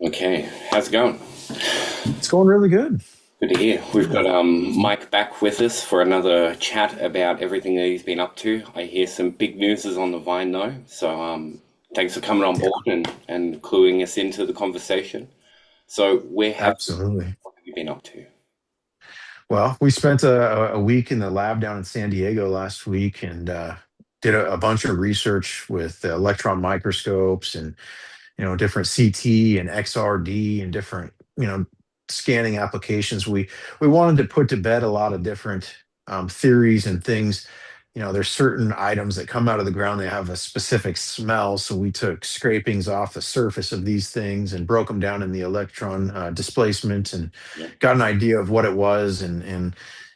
Okay, how's it going? It's going really good. Good to hear. We've got Yeah. Mike back with us for another chat about everything that he's been up to. I hear some big news is on the vine though, so thanks for coming on Yeah, board and cluing us into the conversation. So absolutely. what have you been up to? Well, we spent a week in the lab down in San Diego last week and did a bunch of research with electron microscopes and different CT and XRD and different scanning applications. We wanted to put to bed a lot of different theories and things. There's certain items that come out of the ground, they have a specific smell. So we took scrapings off the surface of these things and broke them down in the electron displacement and Yeah. got an idea of what it was.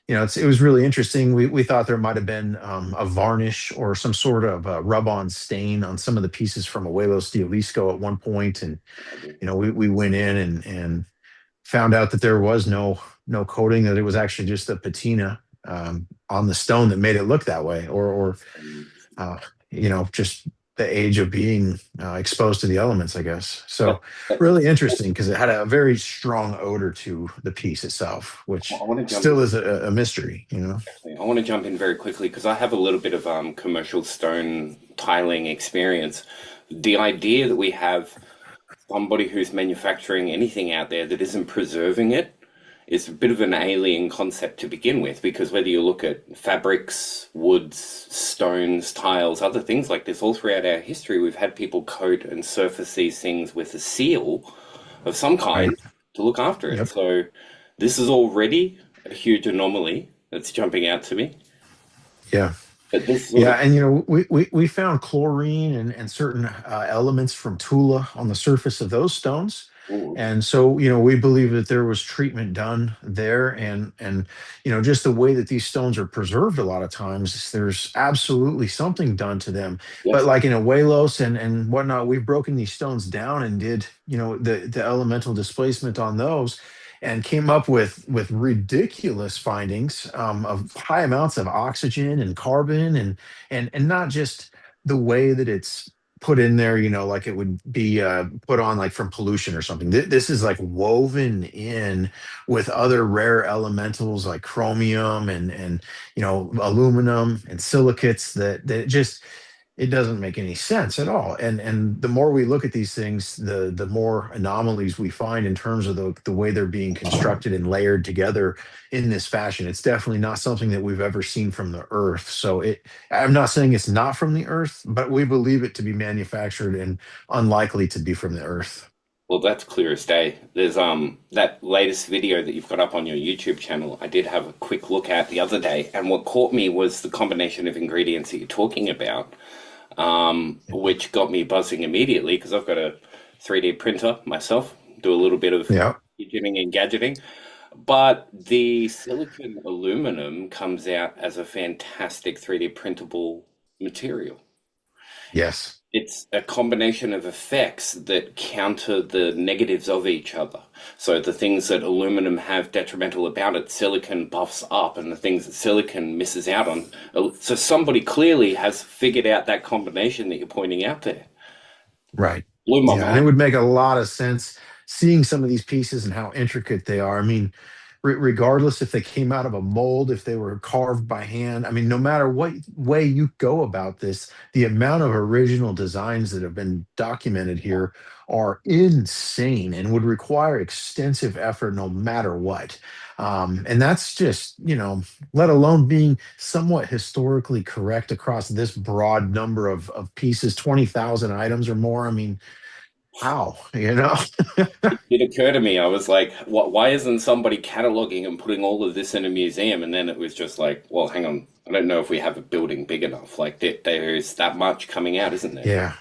It was really interesting. We thought there might have been a varnish or some sort of rub-on stain on some of the pieces from a Huelo Stielisco at one point, and we went in and found out that there was no coating, that it was actually just the patina on the stone that made it look that way, or Um, uh, just the age of being exposed to the elements, I guess. that, So that, really interesting because it had a very strong odor to the piece itself, I which want to jump in. still is a mystery. I want to jump in very quickly because I have a little bit of commercial stone tiling experience. The idea that we have somebody who's manufacturing anything out there that isn't preserving it is a bit of an alien concept to begin with, because whether you look at fabrics, woods, stones, tiles, other things like this, all throughout our history, we've had people coat and surface these things with a seal of some kind Right. to look after it. Yep. So this is already a huge anomaly that's jumping out to me. Yeah. But this sort Yeah, of, and we found chlorine and certain elements from Tula on the surface of those stones, ooh, and so we believe that there was treatment done there, and just the way that these stones are preserved, a lot of times there's absolutely something done to them. But yes, like in Abuelos and whatnot, we've broken these stones down and did the elemental displacement on those, and came up with ridiculous findings of high amounts of oxygen and carbon and not just the way that it's put in there, like it would be put on like from pollution or something. This is like woven in with other rare elementals like chromium and aluminum and silicates that just it doesn't make any sense at all. And the more we look at these things, the more anomalies we find in terms of the way they're being constructed and layered together in this fashion. It's definitely not something that we've ever seen from the earth. So I'm not saying it's not from the earth, but we believe it to be manufactured and unlikely to be from the earth. well, that's clear as day. There's that latest video that you've got up on your YouTube channel. I did have a quick look at the other day, and what caught me was the combination of ingredients that you're talking about, which got me buzzing immediately because I've got a 3D printer myself, do a little bit of Yeah. gadgeting and gadgeting. But the silicon aluminum comes out as a fantastic 3D printable material. Yes. It's a combination of effects that counter the negatives of each other. So the things that aluminum have detrimental about it, silicon buffs up, and the things that silicon misses out on. So somebody clearly has figured out that combination that you're pointing out there. Right. Blew my Yeah, and it mind. would make a lot of sense seeing some of these pieces and how intricate they are. I mean, regardless if they came out of a mold, if they were carved by hand, I mean, no matter what way you go about this, the amount of original designs that have been documented here are insane and would require extensive effort no matter what. And that's just, let alone being somewhat historically correct across this broad number of pieces, 20,000 items or more. I mean, how, It occurred to me, I was like, what, why isn't somebody cataloging and putting all of this in a museum? And then it was just like, well, hang on, I don't know if we have a building big enough. Like there is that much coming out, isn't there? Yeah,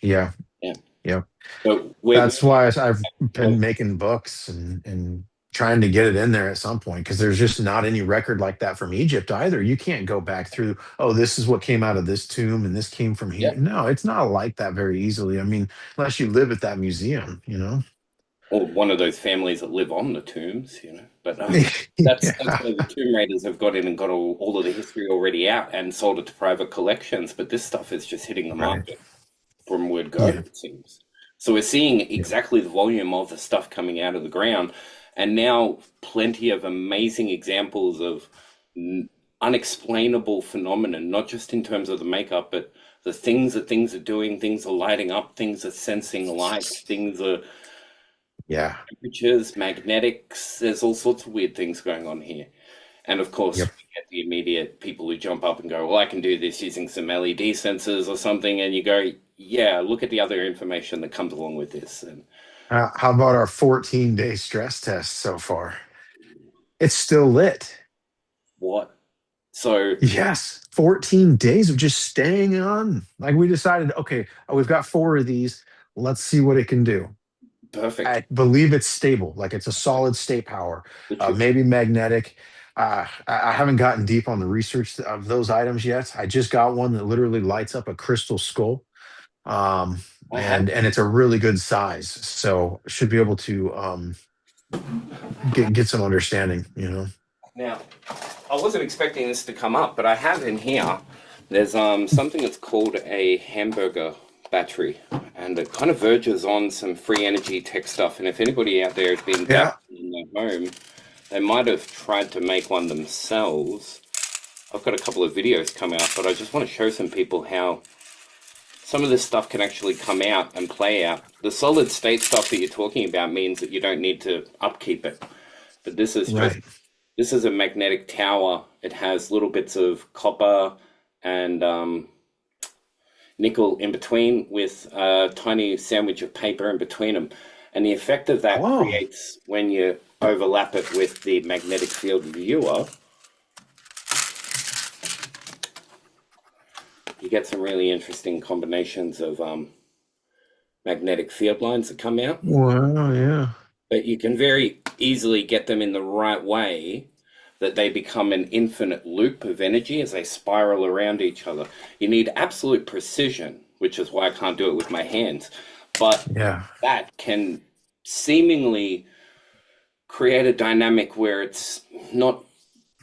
yeah, Yeah. yeah. So That's why I've we're been making books and trying to get it in there at some point because there's just not any record like that from Egypt either. You can't go back through, oh, this is what came out of this tomb and this came from yeah. here. No, it's not like that very easily. I mean, unless you live at that museum. Or one of those families that live on the tombs, you know. But that's Yeah, where the tomb raiders have got in and got all of the history already out and sold it to private collections. But this stuff is just hitting the right. market from word go, Yeah. it seems. So we're seeing Yeah. exactly the volume of the stuff coming out of the ground, and now plenty of amazing examples of n- unexplainable phenomenon, not just in terms of the makeup, but the things that things are doing, things are lighting up, things are sensing light, things are Yeah. temperatures, magnetics. There's all sorts of weird things going on here. And of course, Yep. we get the immediate people who jump up and go, well, I can do this using some LED sensors or something. And you go, yeah, look at the other information that comes along with this. And How about our 14-day stress test so far? It's still lit. what? So Yes, 14 days of just staying on. Like we decided, okay, we've got four of these. Let's see what it can do. perfect. I believe it's stable, like it's a solid state power, Which is maybe magnetic. I haven't gotten deep on the research of those items yet. I just got one that literally lights up a crystal skull, I have and it's a really good size, so should be able to get some understanding. now. I wasn't expecting this to come up, but I have in here. There's something that's called a hamburger battery, and it kind of verges on some free energy tech stuff. And if anybody out there has been dabbling Yeah. in their home, they might have tried to make one themselves. I've got a couple of videos come out, but I just want to show some people how some of this stuff can actually come out and play out. The solid state stuff that you're talking about means that you don't need to upkeep it. But Right. this is a magnetic tower. It has little bits of copper and nickel in between with a tiny sandwich of paper in between them. And the effect of that Oh, creates when you overlap it with the magnetic field viewer, you get some really interesting combinations of magnetic field lines that come out. wow, yeah. But you can very easily get them in the right way that they become an infinite loop of energy as they spiral around each other. You need absolute precision, which is why I can't do it with my hands. But Yeah. that can seemingly create a dynamic where it's not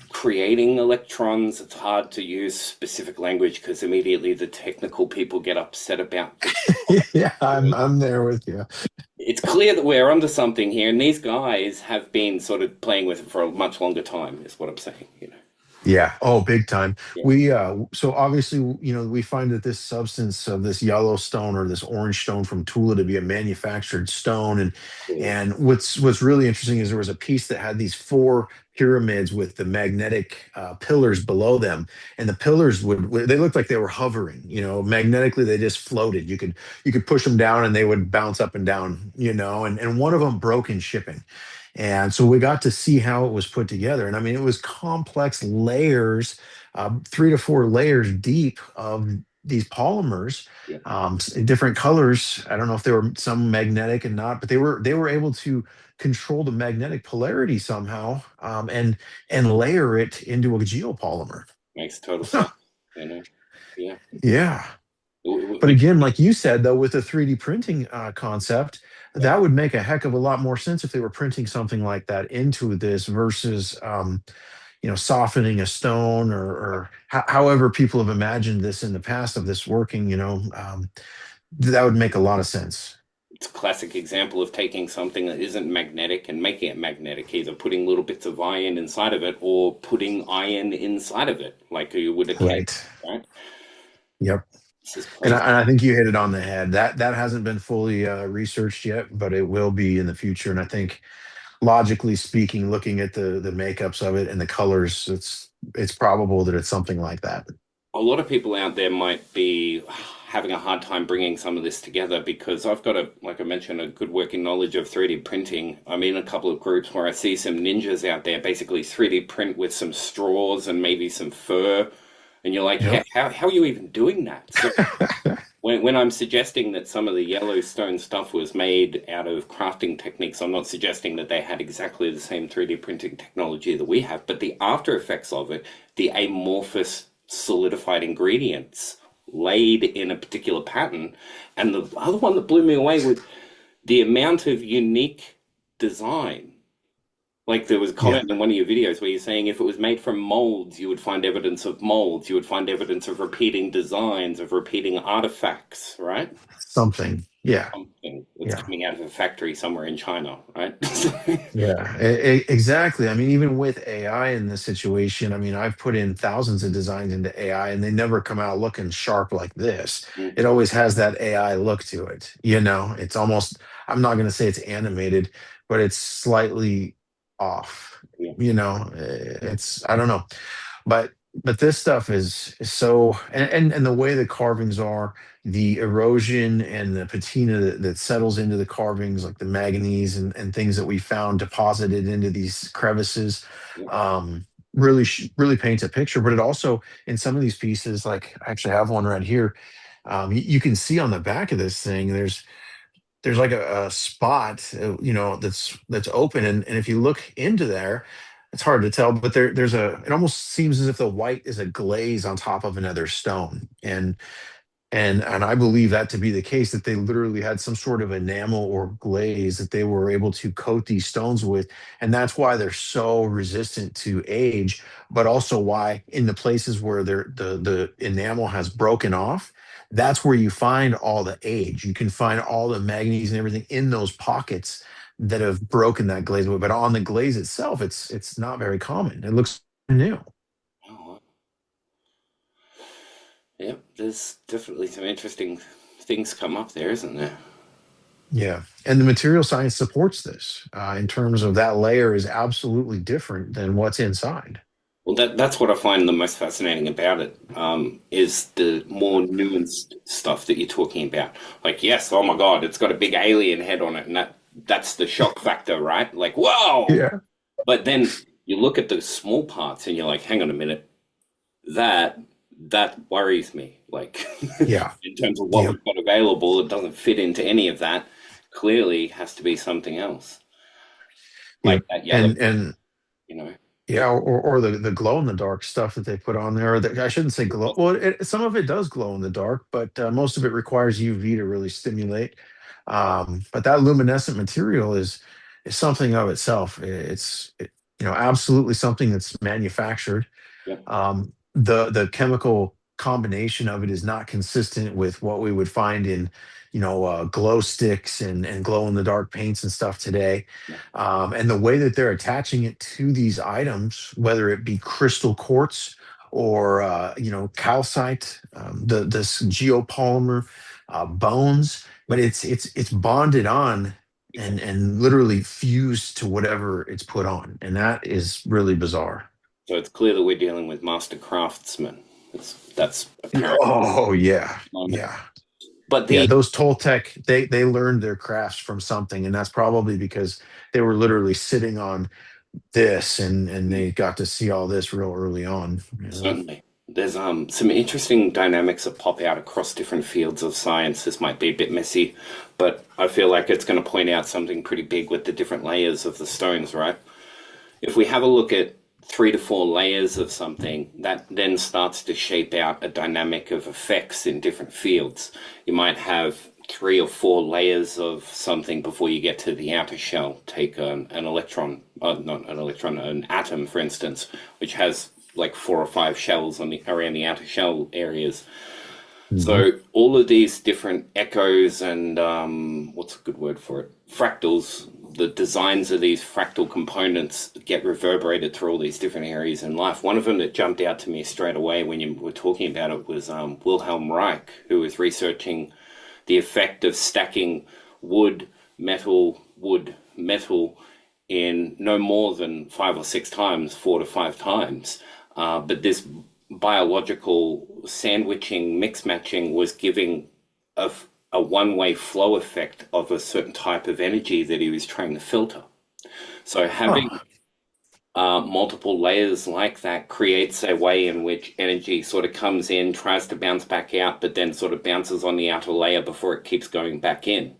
creating electrons. It's hard to use specific language because immediately the technical people get upset about the Yeah, I'm there with you. it's clear that we're onto something here, and these guys have been sort of playing with it for a much longer time, is what I'm saying, you know. Yeah. Oh, big time. Yeah, So obviously, we find that this substance of this yellow stone or this orange stone from Tula to be a manufactured stone. And cool. and what's really interesting is there was a piece that had these four pyramids with the magnetic pillars below them, and the pillars they looked like they were hovering. Magnetically they just floated. You could push them down and they would bounce up and down. And one of them broke in shipping. And so we got to see how it was put together. And I mean, it was complex layers, 3 to 4 layers deep of these polymers, Yeah, in different colors. I don't know if they were some magnetic and not, but they were able to control the magnetic polarity somehow, and layer it into a geopolymer. makes total sense, you know. Yeah. Yeah. But We, again, like you said, though, with the 3D printing concept, yeah. that would make a heck of a lot more sense if they were printing something like that into this versus, softening a stone or however people have imagined this in the past of this working. That would make a lot of sense. It's a classic example of taking something that isn't magnetic and making it magnetic, either putting little bits of iron inside of it or putting iron inside of it, like you would a cake, Right. right? Yep. This is And crazy. I think you hit it on the head. That hasn't been fully researched yet, but it will be in the future. And I think logically speaking, looking at the makeups of it and the colors, it's probable that it's something like that. A lot of people out there might be having a hard time bringing some of this together because I've got like I mentioned, a good working knowledge of 3D printing. I'm in a couple of groups where I see some ninjas out there basically 3D print with some straws and maybe some fur. And you're like, Yep. how are you even doing that? So when I'm suggesting that some of the Yellowstone stuff was made out of crafting techniques, I'm not suggesting that they had exactly the same 3D printing technology that we have, but the after effects of it, the amorphous solidified ingredients laid in a particular pattern. And the other one that blew me away was the amount of unique design. Like there was a Yeah. comment in one of your videos where you're saying if it was made from molds, you would find evidence of molds, you would find evidence of repeating designs, of repeating artifacts, right? Something. Yeah. Something. it's Yeah. coming out of a factory somewhere in China, right? Yeah, exactly. I mean, even with AI in this situation, I mean, I've put in thousands of designs into AI and they never come out looking sharp like this. Mm, It always has that AI look to it. It's almost, I'm not going to say it's animated, but it's slightly off. yeah, I don't know, but this stuff is so, and the way the carvings are, the erosion and the patina that settles into the carvings, like the manganese and things that we found deposited into these crevices, yeah. really paints a picture. But it also, in some of these pieces, like I actually have one right here, you can see on the back of this thing, there's like a spot, that's open, and if you look into there, it's hard to tell, but there's it almost seems as if the white is a glaze on top of another stone, and I believe that to be the case, that they literally had some sort of enamel or glaze that they were able to coat these stones with. And that's why they're so resistant to age, but also why in the places where the enamel has broken off, that's where you find all the age. You can find all the manganese and everything in those pockets that have broken that glaze away. But on the glaze itself, it's not very common. It looks new. Oh, yeah, there's definitely some interesting things come up there, isn't there? Yeah. And the material science supports this in terms of that layer is absolutely different than what's inside. Well, that's what I find the most fascinating about it, is the more nuanced stuff that you're talking about. Like, yes, oh my God, it's got a big alien head on it, and that's the shock factor, right? Like, whoa! Yeah. But then you look at the small parts, and you're like, hang on a minute, that that worries me. Like, Yeah. in terms of what Yeah. we've got available, it doesn't fit into any of that. Clearly, has to be something else, Yeah. like that yellow, And you know. yeah, or the glow in the dark stuff that they put on there. Or I shouldn't say glow. Well, some of it does glow in the dark, but most of it requires UV to really stimulate. But that luminescent material is something of itself. Absolutely something that's manufactured. Yeah, The chemical combination of it is not consistent with what we would find in glow sticks and glow in the dark paints and stuff today. yeah, And the way that they're attaching it to these items, whether it be crystal quartz or calcite, this geopolymer, bones, but it's bonded on and exactly. and literally fused to whatever it's put on, and that is really bizarre. So it's clear that we're dealing with master craftsmen. That's apparent at Oh yeah, the moment. yeah, But yeah. the Those Toltec, they learned their crafts from something, and that's probably because they were literally sitting on this, and they got to see all this real early on. certainly there's some interesting dynamics that pop out across different fields of science. This might be a bit messy, but I feel like it's going to point out something pretty big with the different layers of the stones, right? If we have a look at 3 to 4 layers of something, that then starts to shape out a dynamic of effects in different fields. You might have 3 or 4 layers of something before you get to the outer shell. Take an electron, not an electron, an atom, for instance, which has like 4 or 5 shells on around the outer shell areas. Mhm. So all of these different echoes and what's a good word for it? Fractals. The designs of these fractal components get reverberated through all these different areas in life. One of them that jumped out to me straight away when you were talking about it was Wilhelm Reich, who was researching the effect of stacking wood, metal in no more than 5 or 6 times, 4 to 5 times. But this biological sandwiching, mix matching was giving a, a one-way flow effect of a certain type of energy that he was trying to filter. So having Huh. multiple layers like that creates a way in which energy sort of comes in, tries to bounce back out, but then sort of bounces on the outer layer before it keeps going back in.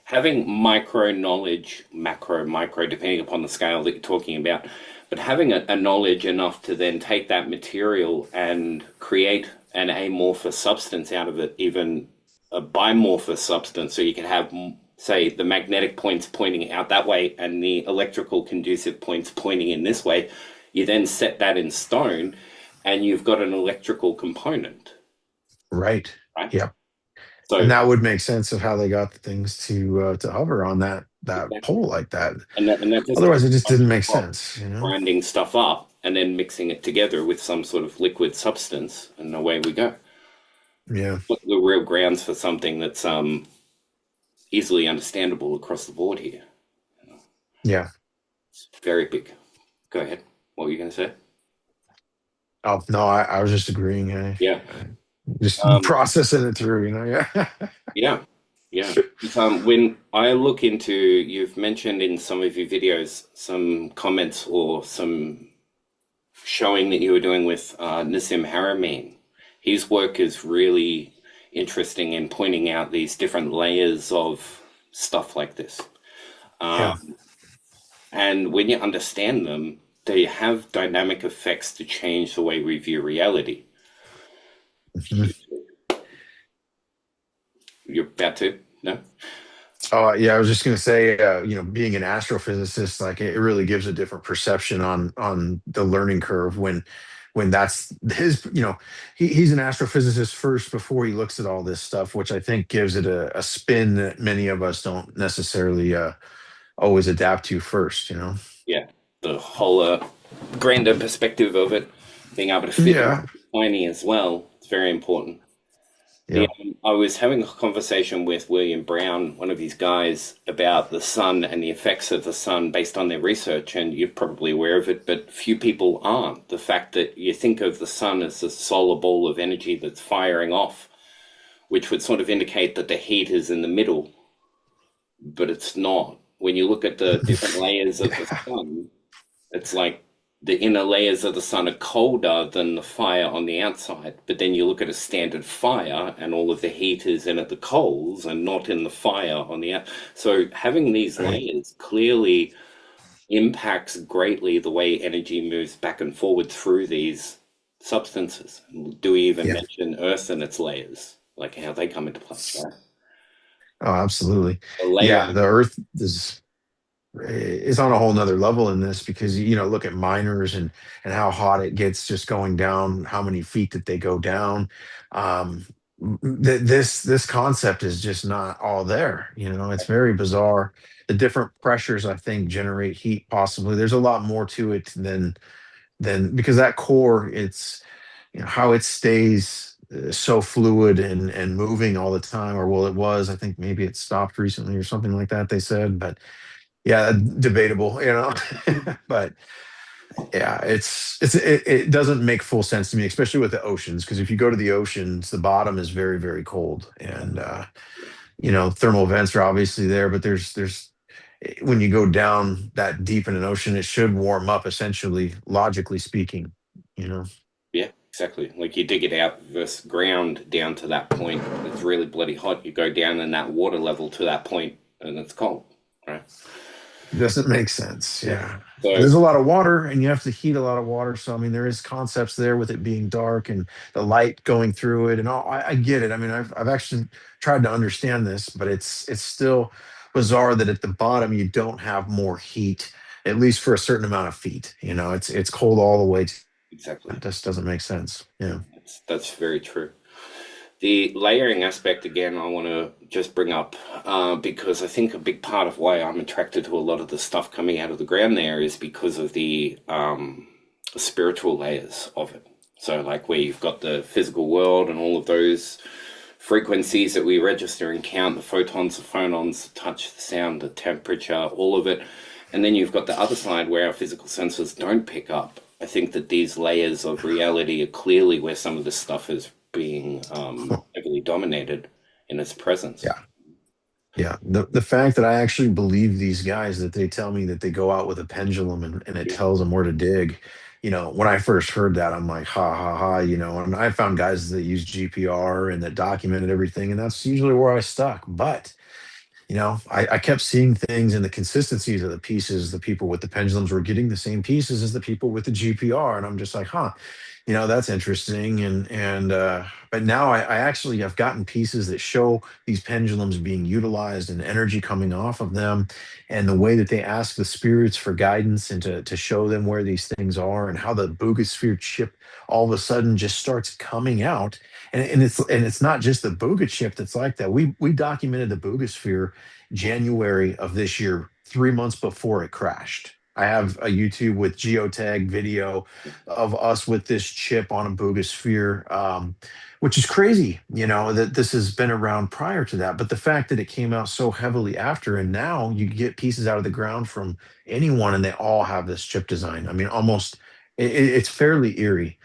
Having micro knowledge, macro, micro, depending upon the scale that you're talking about, but having a knowledge enough to then take that material and create an amorphous substance out of it, even a bimorphous substance, so you can have, say, the magnetic points pointing out that way and the electrical conducive points pointing in this way. You then set that in stone, and you've got an electrical component, Right. right? Yeah. And So that would make sense of how they got the things to hover on that exactly. pole like that. And that just Otherwise, takes it just one didn't make drop, sense, you know? grinding stuff up and then mixing it together with some sort of liquid substance, and away we go. Yeah, What are the real grounds for something that's easily understandable across the board here? yeah. It's very big. Go ahead. What were you going to say? Oh no, I was just agreeing. Yeah. I just Um, processing it through, you know? Yeah. yeah. Yeah. When I look into, you've mentioned in some of your videos some comments or some showing that you were doing with Nassim Haramein. His work is really interesting in pointing out these different layers of stuff like this. Yeah. Um, and when you understand them, they have dynamic effects to change the way we view reality. Mhm. You're about to? No? Oh yeah, I was just gonna say, being an astrophysicist, like it really gives a different perception on the learning curve when that's his, he's an astrophysicist first before he looks at all this stuff, which I think gives it a spin that many of us don't necessarily always adapt to first, you know? Yeah. The whole grander perspective of it, being able to fit it Yeah. tiny as well, it's very important. Yeah. I was having a conversation with William Brown, one of these guys, about the sun and the effects of the sun based on their research, and you're probably aware of it, but few people aren't. The fact that you think of the sun as a solar ball of energy that's firing off, which would sort of indicate that the heat is in the middle, but it's not. When you look at the different layers of the Yeah. sun, it's like the inner layers of the sun are colder than the fire on the outside. But then you look at a standard fire and all of the heat is in at the coals and not in the fire on the out. So having these Right. layers clearly impacts greatly the way energy moves back and forward through these substances. Do we even Yeah. mention Earth and its layers, like how they come into play, right? Oh, absolutely. The Yeah, layering. the Earth is on a whole nother level in this because look at miners and how hot it gets just going down, how many feet that they go down. Um, this concept is just not all there. It's very bizarre. The different pressures I think generate heat. Possibly, there's a lot more to it than because that core, it's how it stays so fluid and moving all the time, or well, it was. I think maybe it stopped recently or something like that. They said, but yeah, debatable, but yeah, it doesn't make full sense to me, especially with the oceans, because if you go to the oceans, the bottom is very, very cold, and thermal vents are obviously there, but there's when you go down that deep in an ocean, it should warm up, essentially, logically speaking, you know. Yeah, exactly. Like you dig it out versus ground down to that point, it's really bloody hot. You go down in that water level to that point, and it's cold, right? It doesn't make sense. Yeah. Yeah. So There's a lot of water and you have to heat a lot of water. So, I mean, there is concepts there with it being dark and the light going through it and all. I get it. I mean, I've actually tried to understand this, but it's still bizarre that at the bottom you don't have more heat, at least for a certain amount of feet. It's cold all the way. exactly, That just doesn't make sense. Yeah. that's very true. The layering aspect again, I want to just bring up because I think a big part of why I'm attracted to a lot of the stuff coming out of the ground there is because of the spiritual layers of it. So, like where you've got the physical world and all of those frequencies that we register and count, the photons, the phonons, the touch, the sound, the temperature, all of it. And then you've got the other side where our physical senses don't pick up. I think that these layers of reality are clearly where some of this stuff is being heavily dominated in its presence. Yeah. Yeah, the fact that I actually believe these guys that they tell me that they go out with a pendulum and it Yeah, tells them where to dig. When I first heard that, I'm like, ha ha ha, and I found guys that use GPR and that documented everything, and that's usually where I stuck. But I kept seeing things in the consistencies of the pieces. The people with the pendulums were getting the same pieces as the people with the GPR, and I'm just like, huh. That's interesting. And but now I actually have gotten pieces that show these pendulums being utilized and energy coming off of them, and the way that they ask the spirits for guidance and to show them where these things are, and how the Bogosphere chip all of a sudden just starts coming out. And it's not just the Boga chip that's like that. We documented the Bogosphere January of this year, 3 months before it crashed. I have a YouTube with geotag video of us with this chip on a Boogosphere, which is crazy, that this has been around prior to that. But the fact that it came out so heavily after, and now you get pieces out of the ground from anyone, and they all have this chip design. I mean, almost, it's fairly eerie.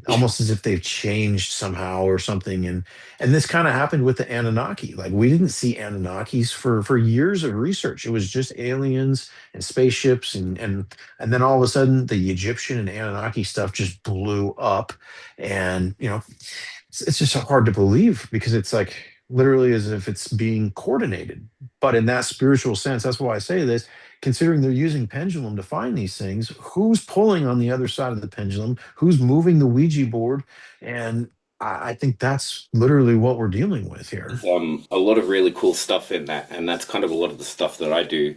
Almost as if they've changed somehow or something. And this kind of happened with the Anunnaki. Like, we didn't see Anunnakis for years of research. It was just aliens and spaceships, and then all of a sudden the Egyptian and Anunnaki stuff just blew up. And it's just hard to believe, because it's like literally as if it's being coordinated. But in that spiritual sense, that's why I say this, considering they're using pendulum to find these things, who's pulling on the other side of the pendulum, who's moving the Ouija board. And I think that's literally what we're dealing with here. There's a lot of really cool stuff in that, and that's kind of a lot of the stuff that I do,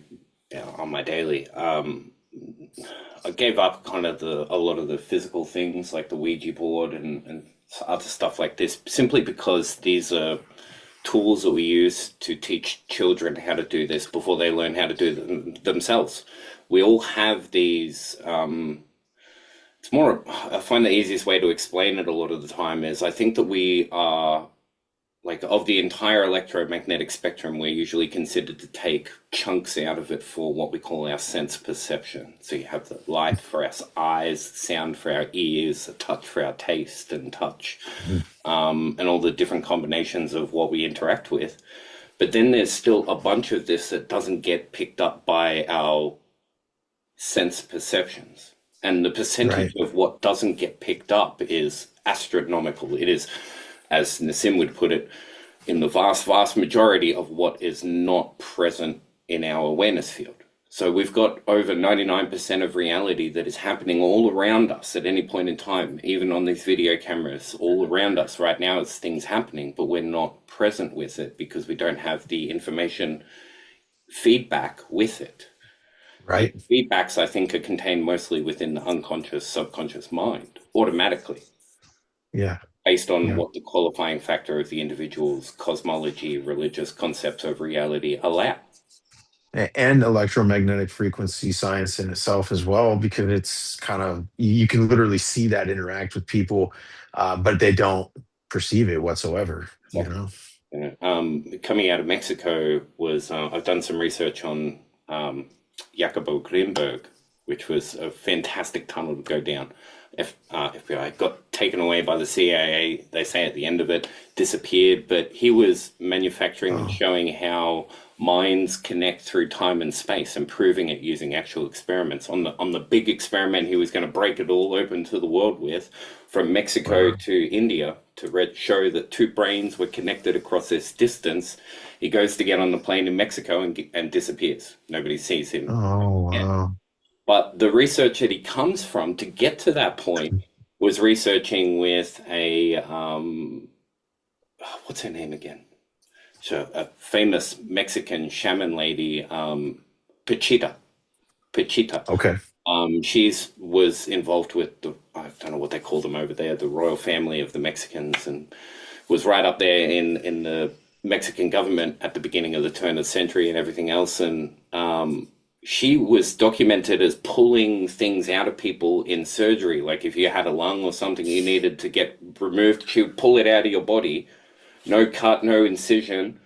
on my daily. I gave up kind of a lot of the physical things like the Ouija board and other stuff like this, simply because these are tools that we use to teach children how to do this before they learn how to do them themselves. We all have these. It's more. I find the easiest way to explain it a lot of the time is I think that we are, like, of the entire electromagnetic spectrum, we're usually considered to take chunks out of it for what we call our sense perception. So you have the light for our eyes, sound for our ears, the touch for our taste and touch, Mhm. and all the different combinations of what we interact with. But then there's still a bunch of this that doesn't get picked up by our sense perceptions. And the percentage Right. of what doesn't get picked up is astronomical. It is, as Nassim would put it, in the vast, vast majority of what is not present in our awareness field. So we've got over 99% of reality that is happening all around us at any point in time, even on these video cameras, all around us right now as things happening, but we're not present with it because we don't have the information feedback with it. And Right. feedbacks, I think, are contained mostly within the unconscious, subconscious mind, automatically, Yeah. based on Yeah. what the qualifying factor of the individual's cosmology, religious concepts of reality allow. And electromagnetic frequency science in itself as well, because it's kind of, you can literally see that interact with people, but they don't perceive it whatsoever. Exactly. Coming out of Mexico was I've done some research on Jacobo Greenberg, which was a fantastic tunnel to go down. FBI got taken away by the CIA, they say at the end of it, disappeared, but he was manufacturing and Oh, showing how minds connect through time and space and proving it using actual experiments. On the big experiment he was going to break it all open to the world with, from Mexico wow. to India, to show that two brains were connected across this distance. He goes to get on the plane in Mexico and disappears. Nobody sees him Oh, again. wow. But the research that he comes from to get to that point was researching with a what's her name again? So a famous Mexican shaman lady, Pachita. Pachita. Okay. She's was involved with the, I don't know what they call them over there, the royal family of the Mexicans, and was right up there in the Mexican government at the beginning of the turn of the century and everything else. And she was documented as pulling things out of people in surgery. Like if you had a lung or something you needed to get removed, she would pull it out of your body. No cut, no incision,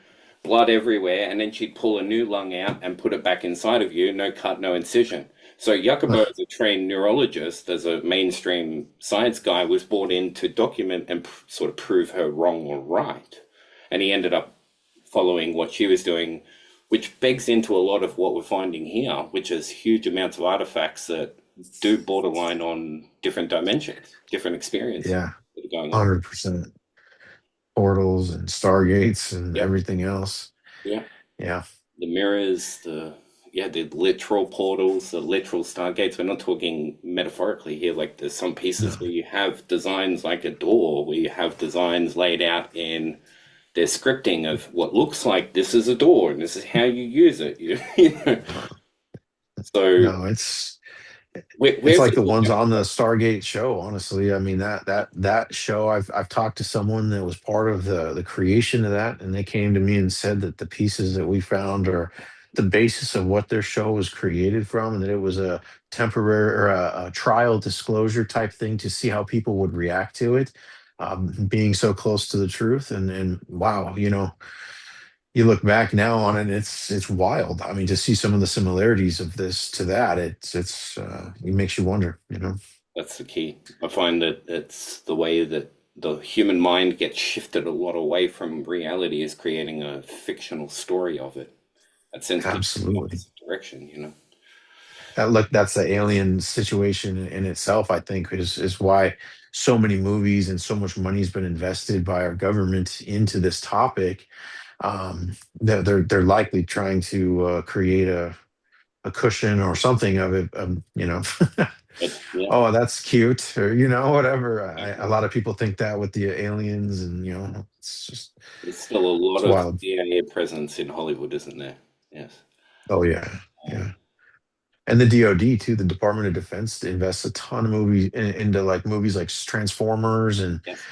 blood everywhere, and then she'd pull a new lung out and put it back inside of you. No cut, no incision. So Jacobo, as a trained neurologist, as a mainstream science guy, was brought in to document and sort of prove her wrong or right. And he ended up following what she was doing, which begs into a lot of what we're finding here, which is huge amounts of artifacts that do borderline on different dimensions, different experiences Yeah. that are going on. 100%. Portals and stargates and Yep. everything else. Yeah. Yeah. The mirrors, the yeah, the literal portals, the literal stargates. We're not talking metaphorically here. Like there's some pieces where No, you have designs like a door, where you have designs laid out in their scripting of what looks like this is a door and this is how you use it. You know? no, So no, it's where's like it the ones going? on the Stargate show. Honestly, I mean that show. I've talked to someone that was part of the creation of that, and they came to me and said that the pieces that we found are the basis of what their show was created from, and that it was a temporary or a trial disclosure type thing to see how people would react to it, being so close to the truth. And wow, you look back now on it, and it's wild. I mean, to see some of the similarities of this to that, it makes you wonder, That's the key. I find that it's the way that the human mind gets shifted a lot away from reality is creating a fictional story of it. That sends people in the Absolutely. opposite direction, you know? That's the alien situation in itself, I think, is why so many movies and so much money has been invested by our government into this topic. They're likely trying to create a cushion or something of it, But yeah, oh, that's cute, or whatever. A exactly. lot of people think that with the aliens, and it's just There's still a lot it's of wild. CIA presence in Hollywood, isn't there? Yes. Oh yeah, Um, yeah. And the DoD too, the Department of Defense invests a ton of movies into like movies like Transformers and yes.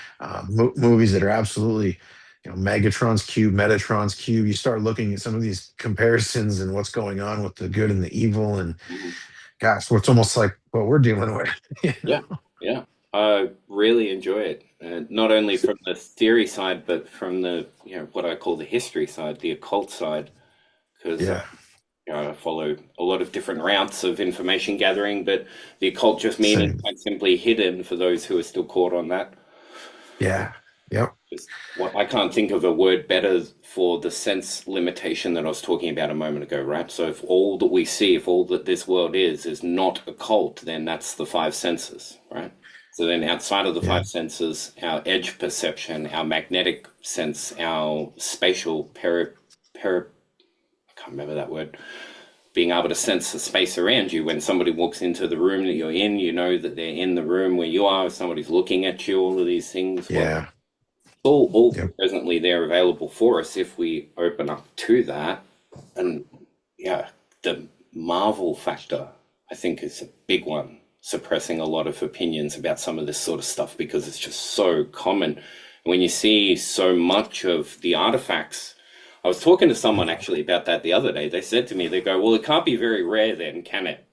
movies that are absolutely, Megatron's cube, Metatron's cube. You start looking at some of these comparisons and what's going on with the good and the evil, and Mhm. gosh, what's almost like what we're dealing with. Yeah, yeah. I really enjoy it. Not only from the theory side, but from the, what I call the history side, the occult side, because Yeah, I follow a lot of different routes of information gathering, but the occult just meaning same. quite simply hidden for those who are still caught on that. Yeah, yep, Just what I can't think of a word better for the sense limitation that I was talking about a moment ago, right? So if all that we see, if all that this world is not occult, then that's the five senses, right? So then outside of the yeah, five senses, our edge perception, our magnetic sense, our spatial I can't remember that word, being able to sense the space around you. When somebody walks into the room that you're in, you know that they're in the room where you are. If somebody's looking at you, all of these things. Well, yeah, all yep, presently there available for us if we open up to that. And yeah, the Marvel factor, I think, is a big one, suppressing a lot of opinions about some of this sort of stuff because it's just so common. When you see so much of the artifacts, I was talking to someone actually about that the other day. They said to me, they go, "Well, it can't be very rare then, can it?" I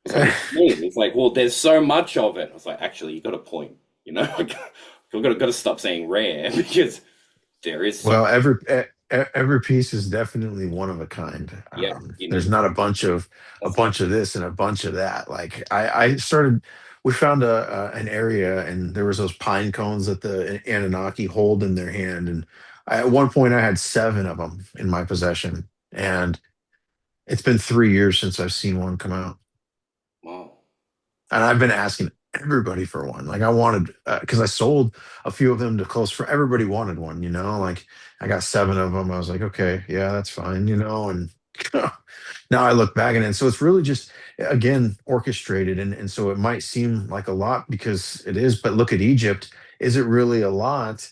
was like, "What do you mean?" It's like, "Well, there's so much of it." I was like, "Actually, you got a point. You know, got to stop saying rare because there is so Well, every piece is definitely one of a kind. yeah, you There's need not a that's bunch of this and a bunch of that. Like I started, we found an area, and there was those pine cones that the Anunnaki hold in their hand, and at one point I had seven of them in my possession, and it's been 3 years since I've seen one come out. wow. And I've been asking everybody for one. Like I wanted, because I sold a few of them to close for everybody wanted one. Like I got seven of them. I was like, okay, yeah, that's fine. And now I look back at it, and so it's really just again orchestrated, and so it might seem like a lot because it is. But look at Egypt. Is it really a lot?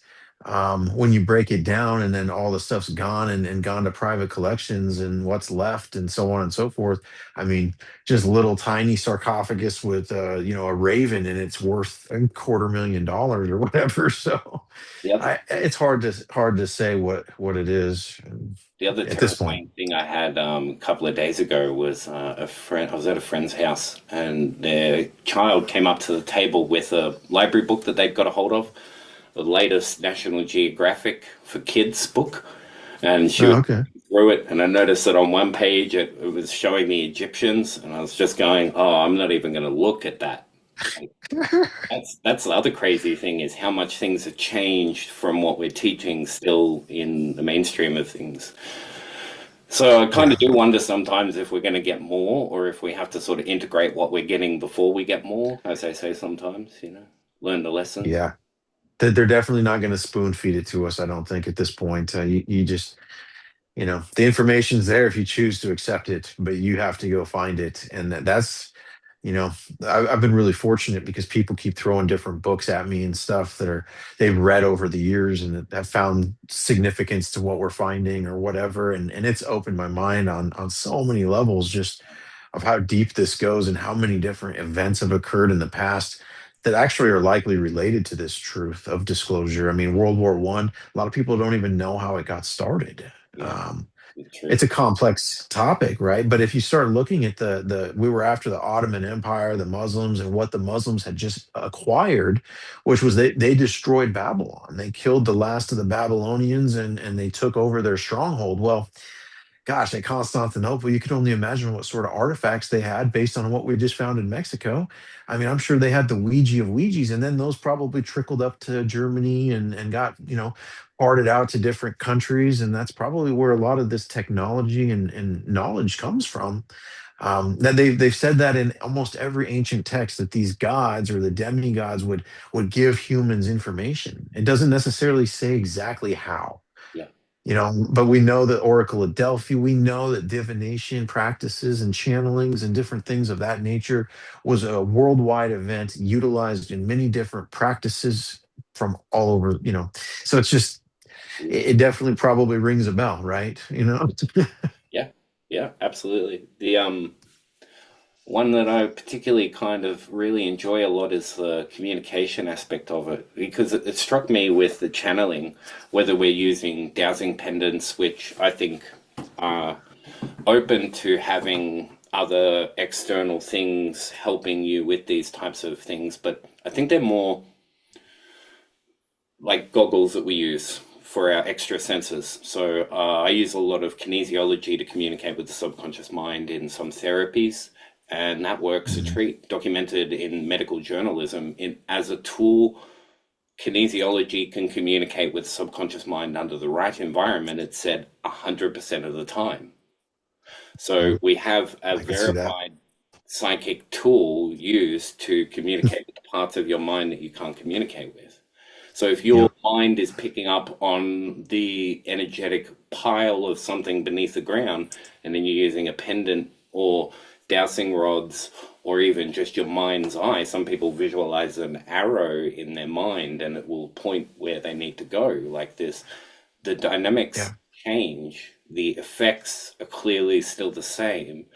When you break it down, and then all the stuff's gone and gone to private collections, and what's left, and so on and so forth. I mean, just little tiny sarcophagus with a raven, and it's worth $250,000 or whatever. So The other it's hard to say what it is the other at this point. terrifying thing I had a couple of days ago was a friend. I was at a friend's house, and their child came up to the table with a library book that they'd got a hold of, the latest National Geographic for Kids book, and she was Oh, okay. through it, and I noticed that on one page it was showing the Egyptians, and I was just going, "Oh, I'm not even going to look at that." Like, that's the other crazy thing is how much things have changed from what we're teaching still in the mainstream of things. So I kind of Yeah, do wonder sometimes if we're going to get more, or if we have to sort of integrate what we're getting before we get more, as they say sometimes, learn the lessons. yeah. They're definitely not going to spoon feed it to us. I don't think at this point. You just The information's there if you choose to accept it, but you have to go find it. And that's, you know, I've been really fortunate because people keep throwing different books at me and stuff that they've read over the years and that have found significance to what we're finding or whatever. And it's opened my mind on so many levels, just of how deep this goes and how many different events have occurred in the past that actually are likely related to this truth of disclosure. I mean, World War I, a lot of people don't even know how it got started. Yeah, Um, it's it's true. a complex topic, right? But if you start looking at the we were after the Ottoman Empire, the Muslims, and what the Muslims had just acquired, which was they destroyed Babylon. They killed the last of the Babylonians and they took over their stronghold. Well, gosh, at Constantinople, you could only imagine what sort of artifacts they had based on what we just found in Mexico. I mean, I'm sure they had the Ouija of Ouijas, and then those probably trickled up to Germany and got, parted out to different countries. And that's probably where a lot of this technology and knowledge comes from. That they've said that in almost every ancient text that these gods or the demigods would give humans information. It doesn't necessarily say exactly how, Yeah, but we know that Oracle of Delphi, we know that divination practices and channelings and different things of that nature was a worldwide event utilized in many different practices from all over. So it's just, it absolutely. definitely probably rings a bell, right? Yeah, yeah, absolutely. The one that I particularly kind of really enjoy a lot is the communication aspect of it because it struck me with the channeling, whether we're using dowsing pendants, which I think are open to having other external things helping you with these types of things, but I think they're more like goggles that we use for our extra senses. So I use a lot of kinesiology to communicate with the subconscious mind in some therapies, and that works a Mhm. treat. Documented in medical journalism, as a tool, kinesiology can communicate with the subconscious mind under the right environment. It's said 100% of the time. So Mhm. we have a I can see that. verified psychic tool used to communicate with the parts of your mind that you can't communicate with. So if your Yep. mind is picking up on the energetic pile of something beneath the ground, and then you're using a pendant or dowsing rods, or even just your mind's eye, some people visualize an arrow in their mind and it will point where they need to go, like this. The dynamics Yeah. change, the effects are clearly still the same.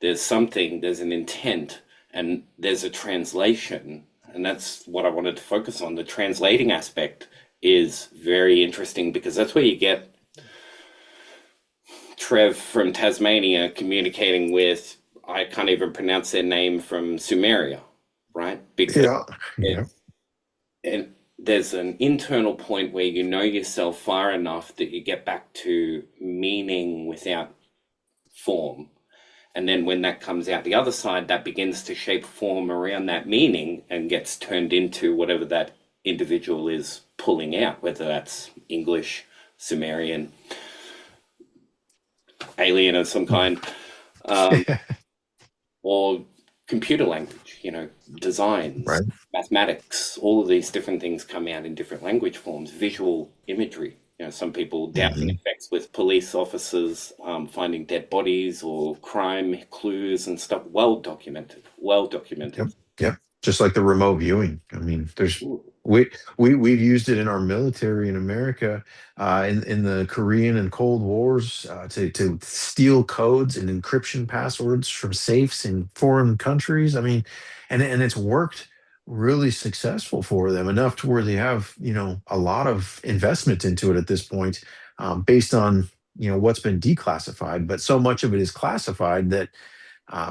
There's an intent, and there's a translation. And that's what I wanted to focus on. The translating aspect is very interesting because that's where you get Trev from Tasmania communicating with, I can't even pronounce their name, from Sumeria, right? Because Yeah. Yeah. it's, and there's an internal point where you know yourself far enough that you get back to meaning without form. And then when that comes out the other side, that begins to shape form around that meaning and gets turned into whatever that individual is pulling out, whether that's English, Sumerian, alien of some kind, um, or computer language, designs, Right. mathematics, all of these different things come out in different language forms, visual imagery. Some people doubting Mhm. effects with police officers finding dead bodies or crime clues and stuff. Well documented. Well Yep. documented. Yep. Just like the remote viewing. I mean, there's Ooh, we've used it in our military in America, in the Korean and Cold Wars, to steal codes and encryption passwords from safes in foreign countries. I mean, and it's worked really successful for them enough to where they have, a lot of investment into it at this point, based on, what's been declassified. But so much of it is classified that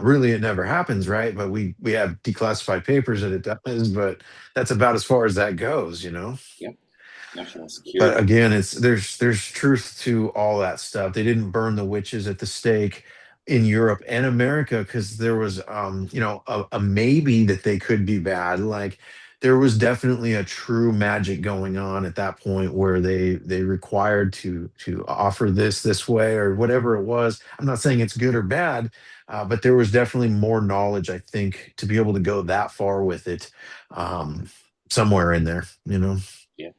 really, it never happens, right? But we have declassified papers that it does, but that's about as far as that goes. yep. National But security. again, there's truth to all that stuff. They didn't burn the witches at the stake in Europe and America because there was a maybe that they could be bad. Like there was definitely a true magic going on at that point where they required to offer this way or whatever it was. I'm not saying it's good or bad, but there was definitely more knowledge, I think, to be able to go that far with it, somewhere in there. Yeah.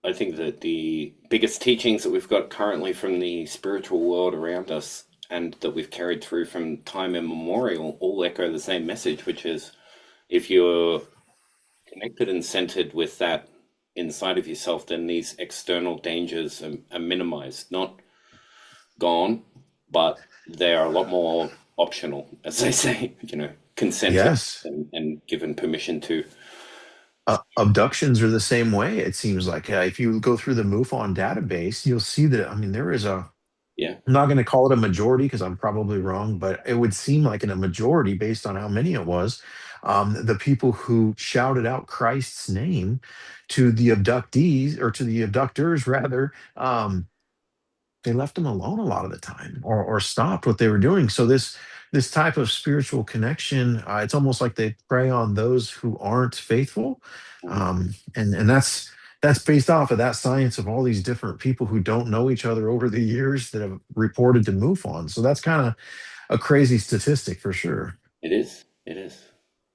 I think that the biggest teachings that we've got currently from the spiritual world around us and that we've carried through from time immemorial all echo the same message, which is if you're connected and centered with that inside of yourself, then these external dangers are minimized, not gone, but they are a lot more optional, as they say, consented Yes. and given permission to. Abductions are the same way, it seems like. If you go through the MUFON database, you'll see that, I mean, there is a, Yeah. I'm not going to call it a majority because I'm probably wrong, but it would seem like in a majority based on how many it was. The people who shouted out Christ's name to the abductees, or to the abductors rather, they left them alone a lot of the time, or stopped what they were doing. So this type of spiritual connection, it's almost like they prey on those who aren't faithful, Mhm. and that's based off of that science of all these different people who don't know each other over the years that have reported to MUFON. So that's kind of a crazy statistic for sure. It is. It is.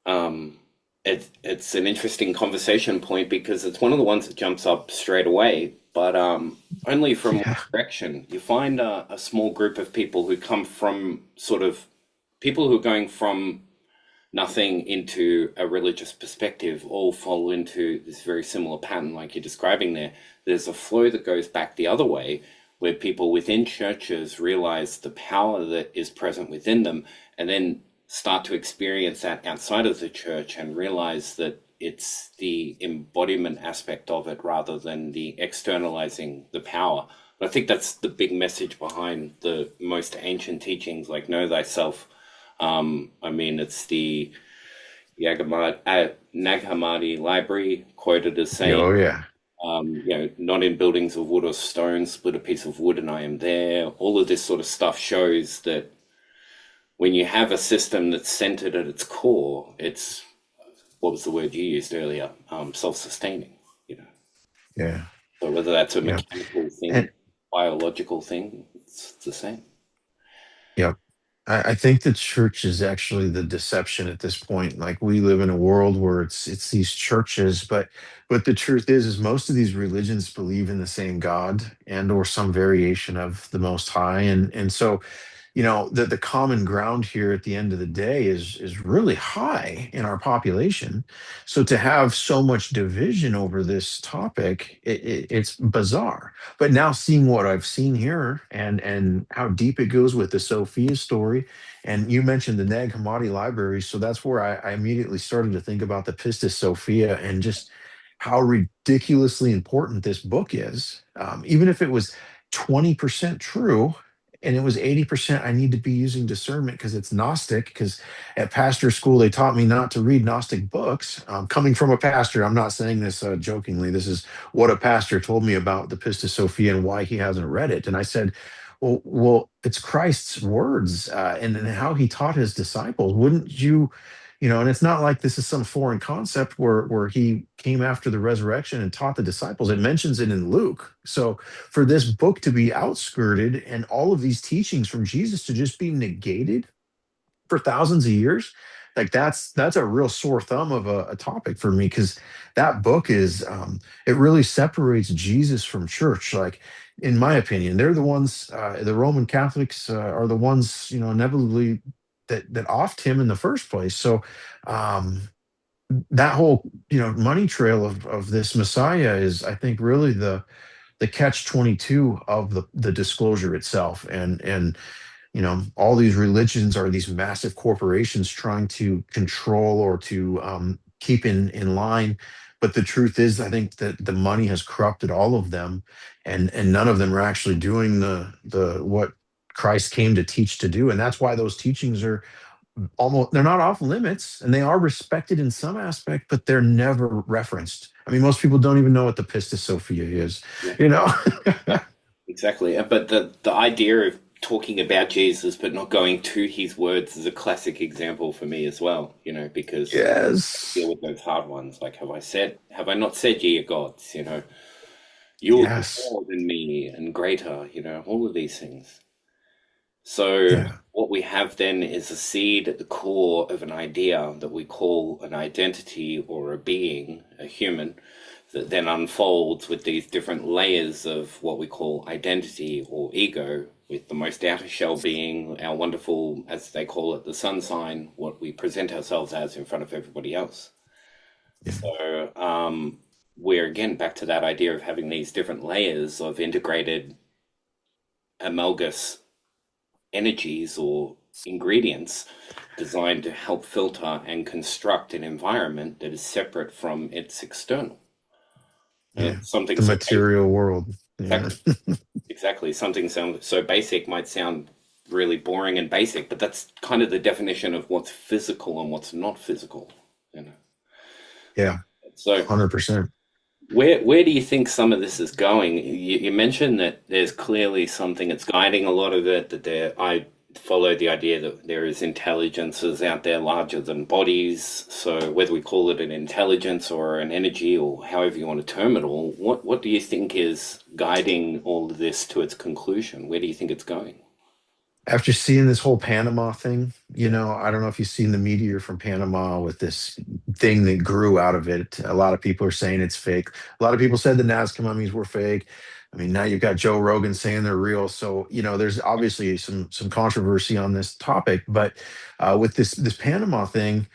Um, it's an interesting conversation point because it's one of the ones that jumps up straight away, but only from one Yeah. direction. You find a small group of people who come from sort of people who are going from nothing into a religious perspective all fall into this very similar pattern like you're describing there. There's a flow that goes back the other way where people within churches realize the power that is present within them and then start to experience that outside of the church and realize that it's the embodiment aspect of it rather than the externalizing the power. But I think that's the big message behind the most ancient teachings like know thyself. I mean, it's the Nag Hammadi library quoted as saying, Oh yeah. not in buildings of wood or stone, split a piece of wood and I am there. All of this sort of stuff shows that when you have a system that's centered at its core, it's, what was the word you used earlier? Self-sustaining, you know. Yeah. So whether that's a Yeah. mechanical And thing, biological thing, it's the same. yeah. I think the church is actually the deception at this point. Like, we live in a world where it's these churches, but the truth is most of these religions believe in the same God and or some variation of the Most High, and so the common ground here at the end of the day is really high in our population. So to have so much division over this topic, it's bizarre. But now seeing what I've seen here, and how deep it goes with the Sophia story, and you mentioned the Nag Hammadi library, so that's where I immediately started to think about the Pistis Sophia and just how ridiculously important this book is. Even if it was 20% true, and it was 80% I need to be using discernment because it's Gnostic. Because at pastor school, they taught me not to read Gnostic books. Coming from a pastor, I'm not saying this jokingly. This is what a pastor told me about the Pistis Sophia and why he hasn't read it. And I said, well, it's Christ's words, and how he taught his disciples. Wouldn't you? And it's not like this is some foreign concept where he came after the resurrection and taught the disciples. It mentions it in Luke. So for this book to be outskirted and all of these teachings from Jesus to just be negated for thousands of years, like that's a real sore thumb of a topic for me, because that book is, it really separates Jesus from church. Like, in my opinion, they're the ones, the Roman Catholics are the ones, inevitably that offed him in the first place. So um that whole money trail of this Messiah is, I think, really the catch 22 of the disclosure itself. And all these religions are these massive corporations trying to control or to keep in line. But the truth is, I think that the money has corrupted all of them, and none of them are actually doing the what Christ came to teach to do. And that's why those teachings are almost, they're not off limits, and they are respected in some aspect, but they're never referenced. I mean, most people don't even know what the Pistis Sophia is, Yeah. you know? Exactly. But the idea of talking about Jesus but not going to his words is a classic example for me as well, because I deal Yes. with those hard ones. Like, have I not said ye are gods? You will do Yes. more than me and greater, all of these things. So Yeah. what we have then is a seed at the core of an idea that we call an identity or a being, a human, that then unfolds with these different layers of what we call identity or ego, with the most outer shell being our wonderful, as they call it, the sun sign, what we present ourselves as in front of everybody else. Yeah. So we're again back to that idea of having these different layers of integrated amalgamous energies or ingredients designed to help filter and construct an environment that is separate from its external. Yeah. Something The so material world. Yeah. exactly, exactly. Something so basic might sound really boring and basic, but that's kind of the definition of what's physical and what's not physical. You know. Yeah. So 100%. where do you think some of this is going? You mentioned that there's clearly something that's guiding a lot of it. That I follow the idea that there is intelligences out there larger than bodies. So whether we call it an intelligence or an energy or however you want to term it all, what do you think is guiding all of this to its conclusion? Where do you think it's going? After seeing this whole Panama thing, Yeah, I don't know if you've seen the meteor from Panama with this thing that grew out of it. A lot of people are saying it's fake. A lot of people said the Nazca mummies were fake. I mean, now you've got Joe Rogan saying they're real. So, there's obviously some controversy on this topic. But with this Panama thing,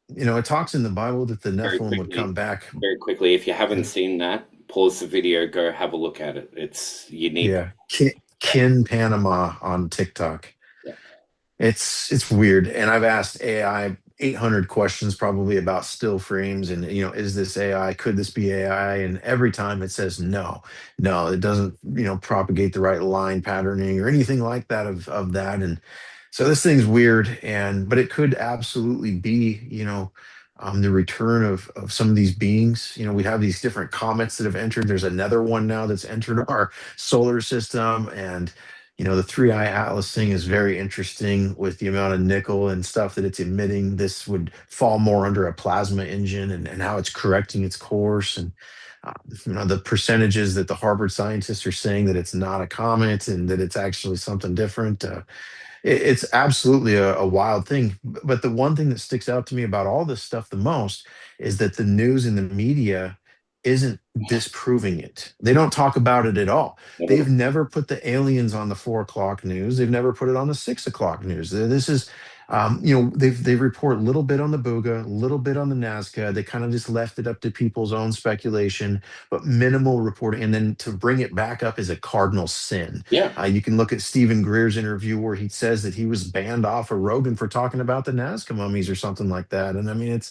it talks in the Bible that the very Nephilim would come quickly, back. very quickly. If you haven't seen that, pause the video, go have a look at it. It's unique. Yeah, Kin Panama on TikTok. Yeah. It's weird, and I've asked AI 800 questions probably about still frames, and is this AI? Could this be AI? And every time it says no, no, it doesn't propagate the right line patterning or anything like that of that. And so this thing's weird, but it could absolutely be the return of some of these beings. We have these different comets that have entered. There's another one now that's entered our solar system, and the three eye atlas thing is very interesting with the amount of nickel and stuff that it's emitting. This would fall more under a plasma engine, and how it's correcting its course. And the percentages that the Harvard scientists are saying that it's not a comet and that it's actually something different. It's absolutely a wild thing. But the one thing that sticks out to me about all this stuff the most is that the news and the media isn't disproving it. They don't talk about it at all. Never. They've never put the aliens on the 4 o'clock news. They've never put it on the 6 o'clock news. This is, they report a little bit on the Booga, a little bit on the Nazca. They kind of just left it up to people's own speculation, but minimal reporting. And then to bring it back up is a cardinal sin. Yeah. You can look at Stephen Greer's interview where he says that he was banned off of Rogan for talking about the Nazca mummies or something like that. And I mean,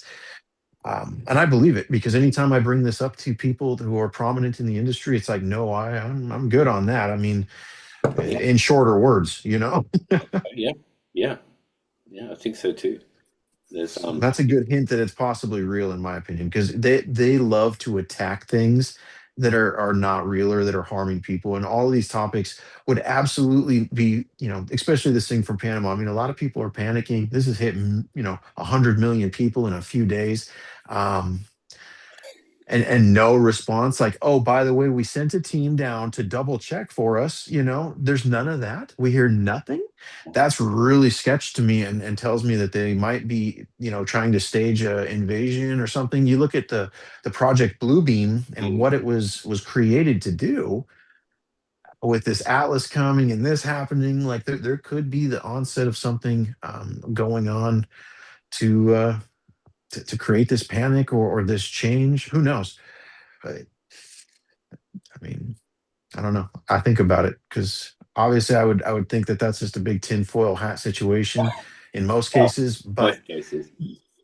and I believe it because anytime I bring this up to people who are prominent in the industry, it's like, no, I'm good on that. I mean, Yeah. in shorter words. Yeah. Yeah. Yeah. I think so too. There's So that's a good hint that it's possibly real, in my opinion, because they love to attack things that are not real or that are harming people. And all of these topics would absolutely be, especially this thing from Panama. I mean, a lot of people are panicking. This is hitting, 100 million people in a few days. Um, and no response, like, oh, by the way, we sent a team down to double check for us. There's none of that. We hear nothing. That's really sketch to me, and tells me that they might be trying to stage a invasion or something. You look at the Project Bluebeam and what it was created to do with this atlas coming and this happening. Like there could be the onset of something going on to to create this panic or this change. Who knows? But I mean, I don't know. I think about it because obviously I would think that that's just a big tinfoil hat situation in most oh, cases. But most cases.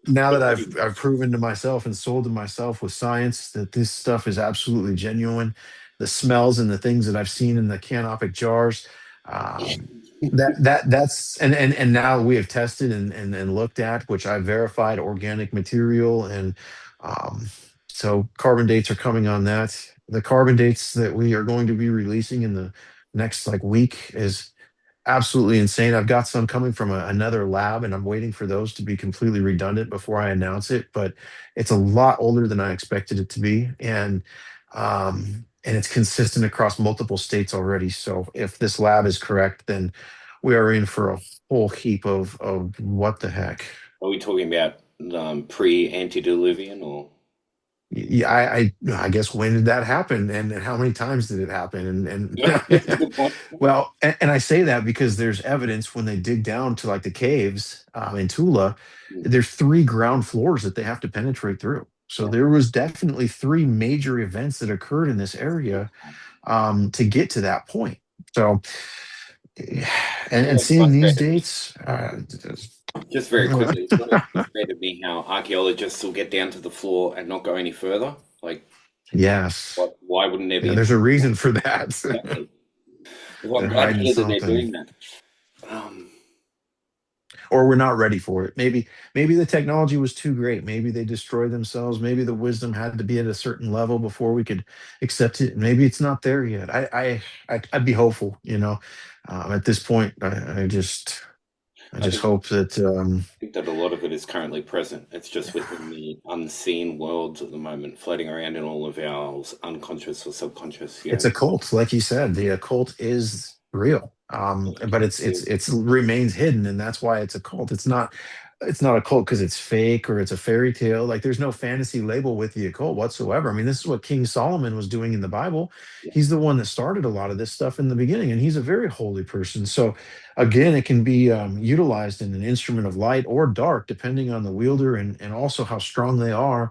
now that I've proven to myself and sold to myself with science that this stuff is absolutely genuine, the smells and the things that I've seen in the canopic jars, um, that's and now we have tested and looked at, which I verified organic material, and um, so carbon dates are coming on that. The carbon dates that we are going to be releasing in the next like week is absolutely insane. I've got some coming from another lab, and I'm waiting for those to be completely redundant before I announce it. But it's a lot older than I expected it to be, and it's consistent across multiple states already. So if this lab is correct, then we are in for a whole heap of what the heck. Are we talking about pre-antediluvian or? Yeah, I guess when did that happen, and how many times did it happen? Yeah, that's a good point. Well, and I say that because there's evidence when they dig down to like the caves in Tula, there's three ground floors that they have to penetrate through. So Yeah, there was definitely three major events that occurred in this area to get to that point. So, and yeah, it's seeing these frustrating. dates, Just very quickly, it's always frustrated me how archaeologists will get down to the floor and not go any further. Like, yes, why wouldn't there yeah, be? there's a reason for that. Exactly. Well, I'm They're glad to hiding hear that they're something. doing that. Um, Or we're not ready for it. Maybe the technology was too great. Maybe they destroyed themselves. Maybe the wisdom had to be at a certain level before we could accept it. Maybe it's not there yet. I'd be hopeful. At this point, I I just think hope that think that a lot of it is currently present. It's just within the unseen worlds at the moment, floating around in all of our unconscious or subconscious. it's a cult, like you said. The occult is real, but it's remains hidden, and that's why it's a cult. It's not a cult because it's fake or it's a fairy tale. Like there's no fantasy label with the occult whatsoever. I mean, this is what King Solomon was doing in the Bible. Yeah, He's the one that started a lot of this stuff in the beginning, and he's a very holy person. So again, it can be utilized in an instrument of light or dark, depending on the wielder and also how strong they are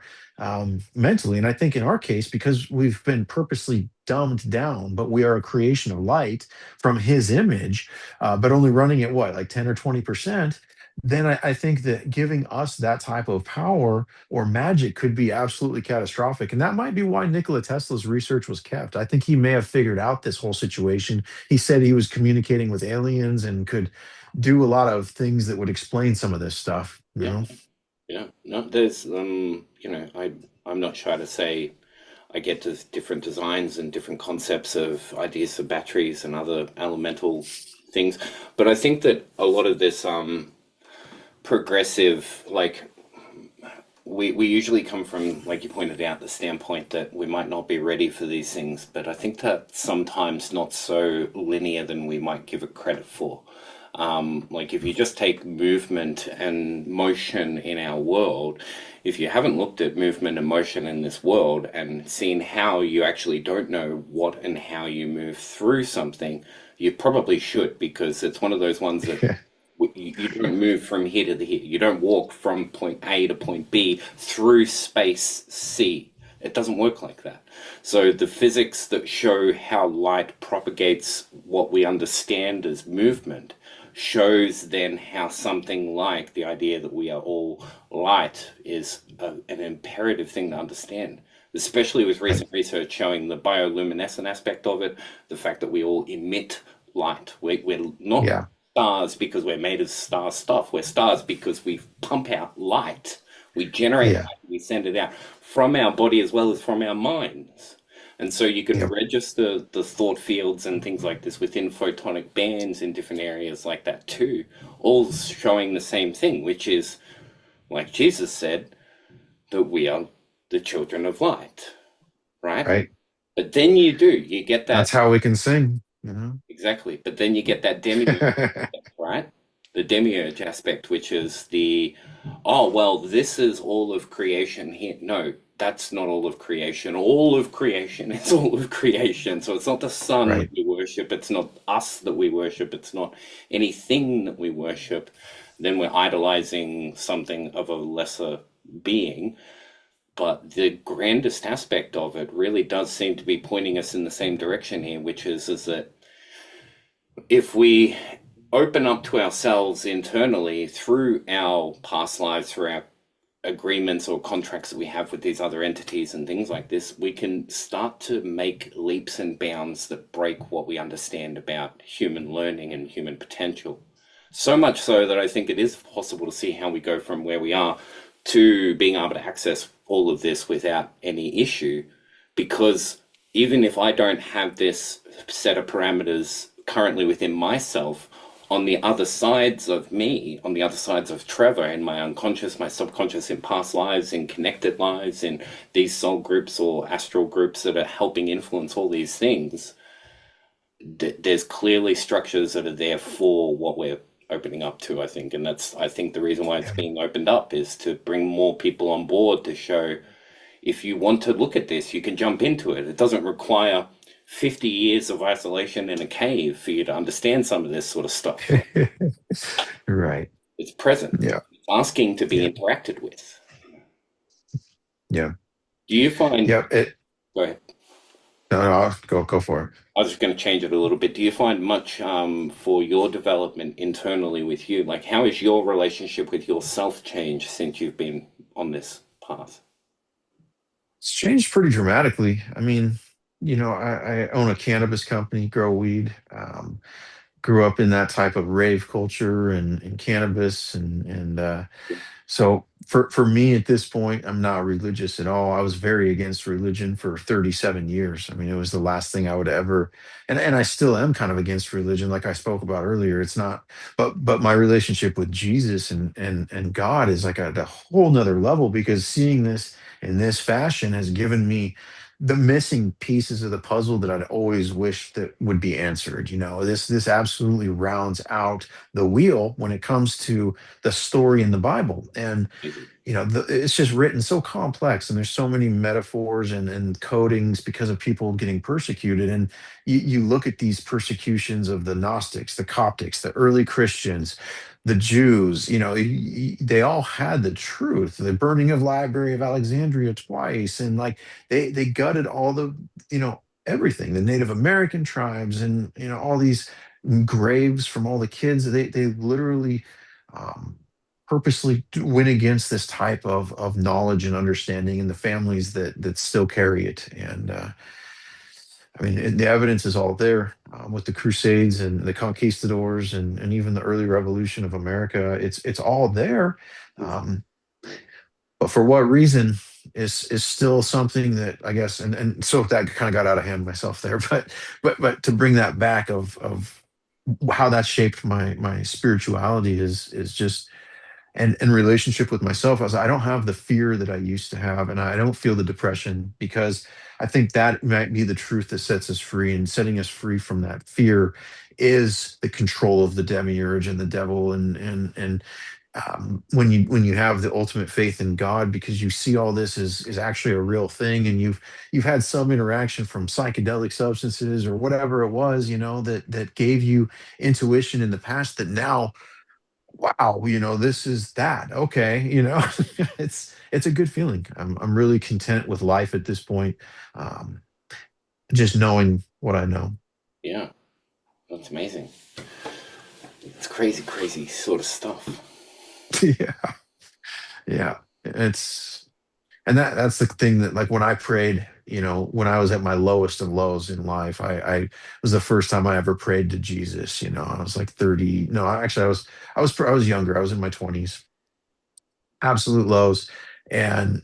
mentally. And I think in our case, because we've been purposely dumbed down, but we are a creation of light from his image, but only running at what, like 10 or 20%, then I think that giving us that type of power or magic could be absolutely catastrophic. And that might be why Nikola Tesla's research was kept. I think he may have figured out this whole situation. He said he was communicating with aliens and could do a lot of things that would explain some of this stuff, you yeah, know? yeah. No, there's I'm not shy to say I get to different designs and different concepts of ideas for batteries and other elemental things, but I think that a lot of this progressive, like we usually come from, like you pointed out, the standpoint that we might not be ready for these things, but I think that sometimes not so linear than we might give it credit for. Like if you just take movement and motion in our world, if you haven't looked at movement and motion in this world and seen how you actually don't know what and how you move through something, you probably should, because it's one of those ones that you don't move from here to here. You don't walk from point A to point B through space C. It doesn't work like that. So the physics that show how light propagates what we understand as movement shows then how something like the idea that we are all light is an imperative thing to understand, especially with Right. recent research showing the bioluminescent aspect of it, the fact that we all emit light. We're not Yeah. stars because we're made of star stuff. We're stars because we pump out light. We generate Yeah. light, we send it out from our body as well as from our minds. And so you can Yep. register the thought fields and things like this within photonic bands in different areas like that too, all showing the same thing, which is, like Jesus said, that we are the children of light, right? Right. But then you get That's that, how we can sing. exactly, but then you get that demiurge, right? The demiurge aspect, which is oh, well, this is all of creation here. No, that's not all of creation. All of creation is all of creation. So it's not the sun that Right. we worship. It's not us that we worship. It's not anything that we worship. Then we're idolizing something of a lesser being. But the grandest aspect of it really does seem to be pointing us in the same direction here, which is that if we open up to ourselves internally through our past lives, through our agreements or contracts that we have with these other entities and things like this, we can start to make leaps and bounds that break what we understand about human learning and human potential. So much so that I think it is possible to see how we go from where we are to being able to access all of this without any issue. Because even if I don't have this set of parameters currently within myself, on the other sides of me, on the other sides of Trevor, in my unconscious, my subconscious, in past lives, in connected lives, in these soul groups or astral groups that are helping influence all these things, there's clearly structures that are there for what we're opening up to, I think. And that's, I think, the reason why it's Yeah. being opened up is to bring more people on board to show, if you want to look at this, you can jump into it. It doesn't require 50 years of isolation in a cave for you to understand some of this sort of stuff. Right. It's present. Yeah. It's asking to be Yeah. interacted with. Yeah. Do you find, Yep. It. go ahead. No, no, go for it. I was just going to change it a little bit. Do you find much for your development internally with you? Like, how is your relationship with yourself changed since you've been on this path? It's changed pretty dramatically. I mean, I own a cannabis company, grow weed. Grew up in that type of rave culture and cannabis and so for me at this point, I'm not religious at all. I was very against religion for 37 years. I mean, it was the last thing I would ever, and I still am kind of against religion, like I spoke about earlier. It's not, but my relationship with Jesus and God is like a whole nother level because seeing this in this fashion has given me the missing pieces of the puzzle that I'd always wished that would be answered. This absolutely rounds out the wheel when it comes to the story in the Bible. And Amazing. it's just written so complex, and there's so many metaphors and codings because of people getting persecuted. And you look at these persecutions of the Gnostics, the Coptics, the early Christians, the Jews. They all had the truth. The burning of Library of Alexandria twice, and like they gutted all the everything. The Native American tribes, and all these graves from all the kids. They literally. Um, Purposely went against this type of knowledge and understanding and the families that still carry it. And I mean, the evidence is all there with the Crusades and the conquistadors and even the early revolution of America. It's all there. Um, but for what reason is still something that I guess, and so that kind of got out of hand myself there, but to bring that back of how that shaped my spirituality is just and relationship with myself. I don't have the fear that I used to have, and I don't feel the depression because I think that might be the truth that sets us free. And setting us free from that fear is the control of the demiurge and the devil. And when you have the ultimate faith in God, because you see all this is actually a real thing, and you've had some interaction from psychedelic substances or whatever it was, that gave you intuition in the past that now wow, this is that. Okay, it's a good feeling. I'm really content with life at this point. Um, just knowing what I know. Yeah, that's amazing. It's crazy, crazy sort of stuff. Yeah, yeah. It's and that's the thing that like when I prayed, when I was at my lowest of lows in life, I was the first time I ever prayed to Jesus. I was like 30. No, actually, I was younger. I was in my 20s, absolute lows, and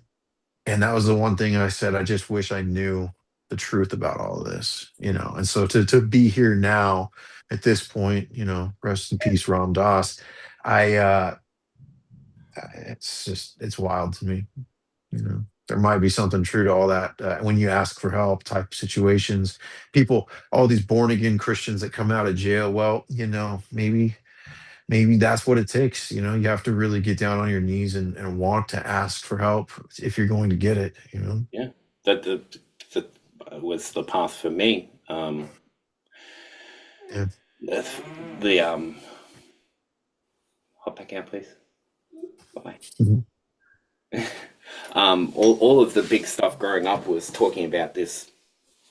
and that was the one thing I said, I just wish I knew the truth about all of this. And so to be here now at this point, rest in peace, Ram Dass. I it's wild to me. There might be something true to all that when you ask for help type situations. People, all these born again Christians that come out of jail, well, maybe that's what it takes. You have to really get down on your knees and want to ask for help if you're going to get it. Yeah, that was the path for me. Yeah. The, the hop back out, please. Bye. Mhm. All of the big stuff growing up was talking about this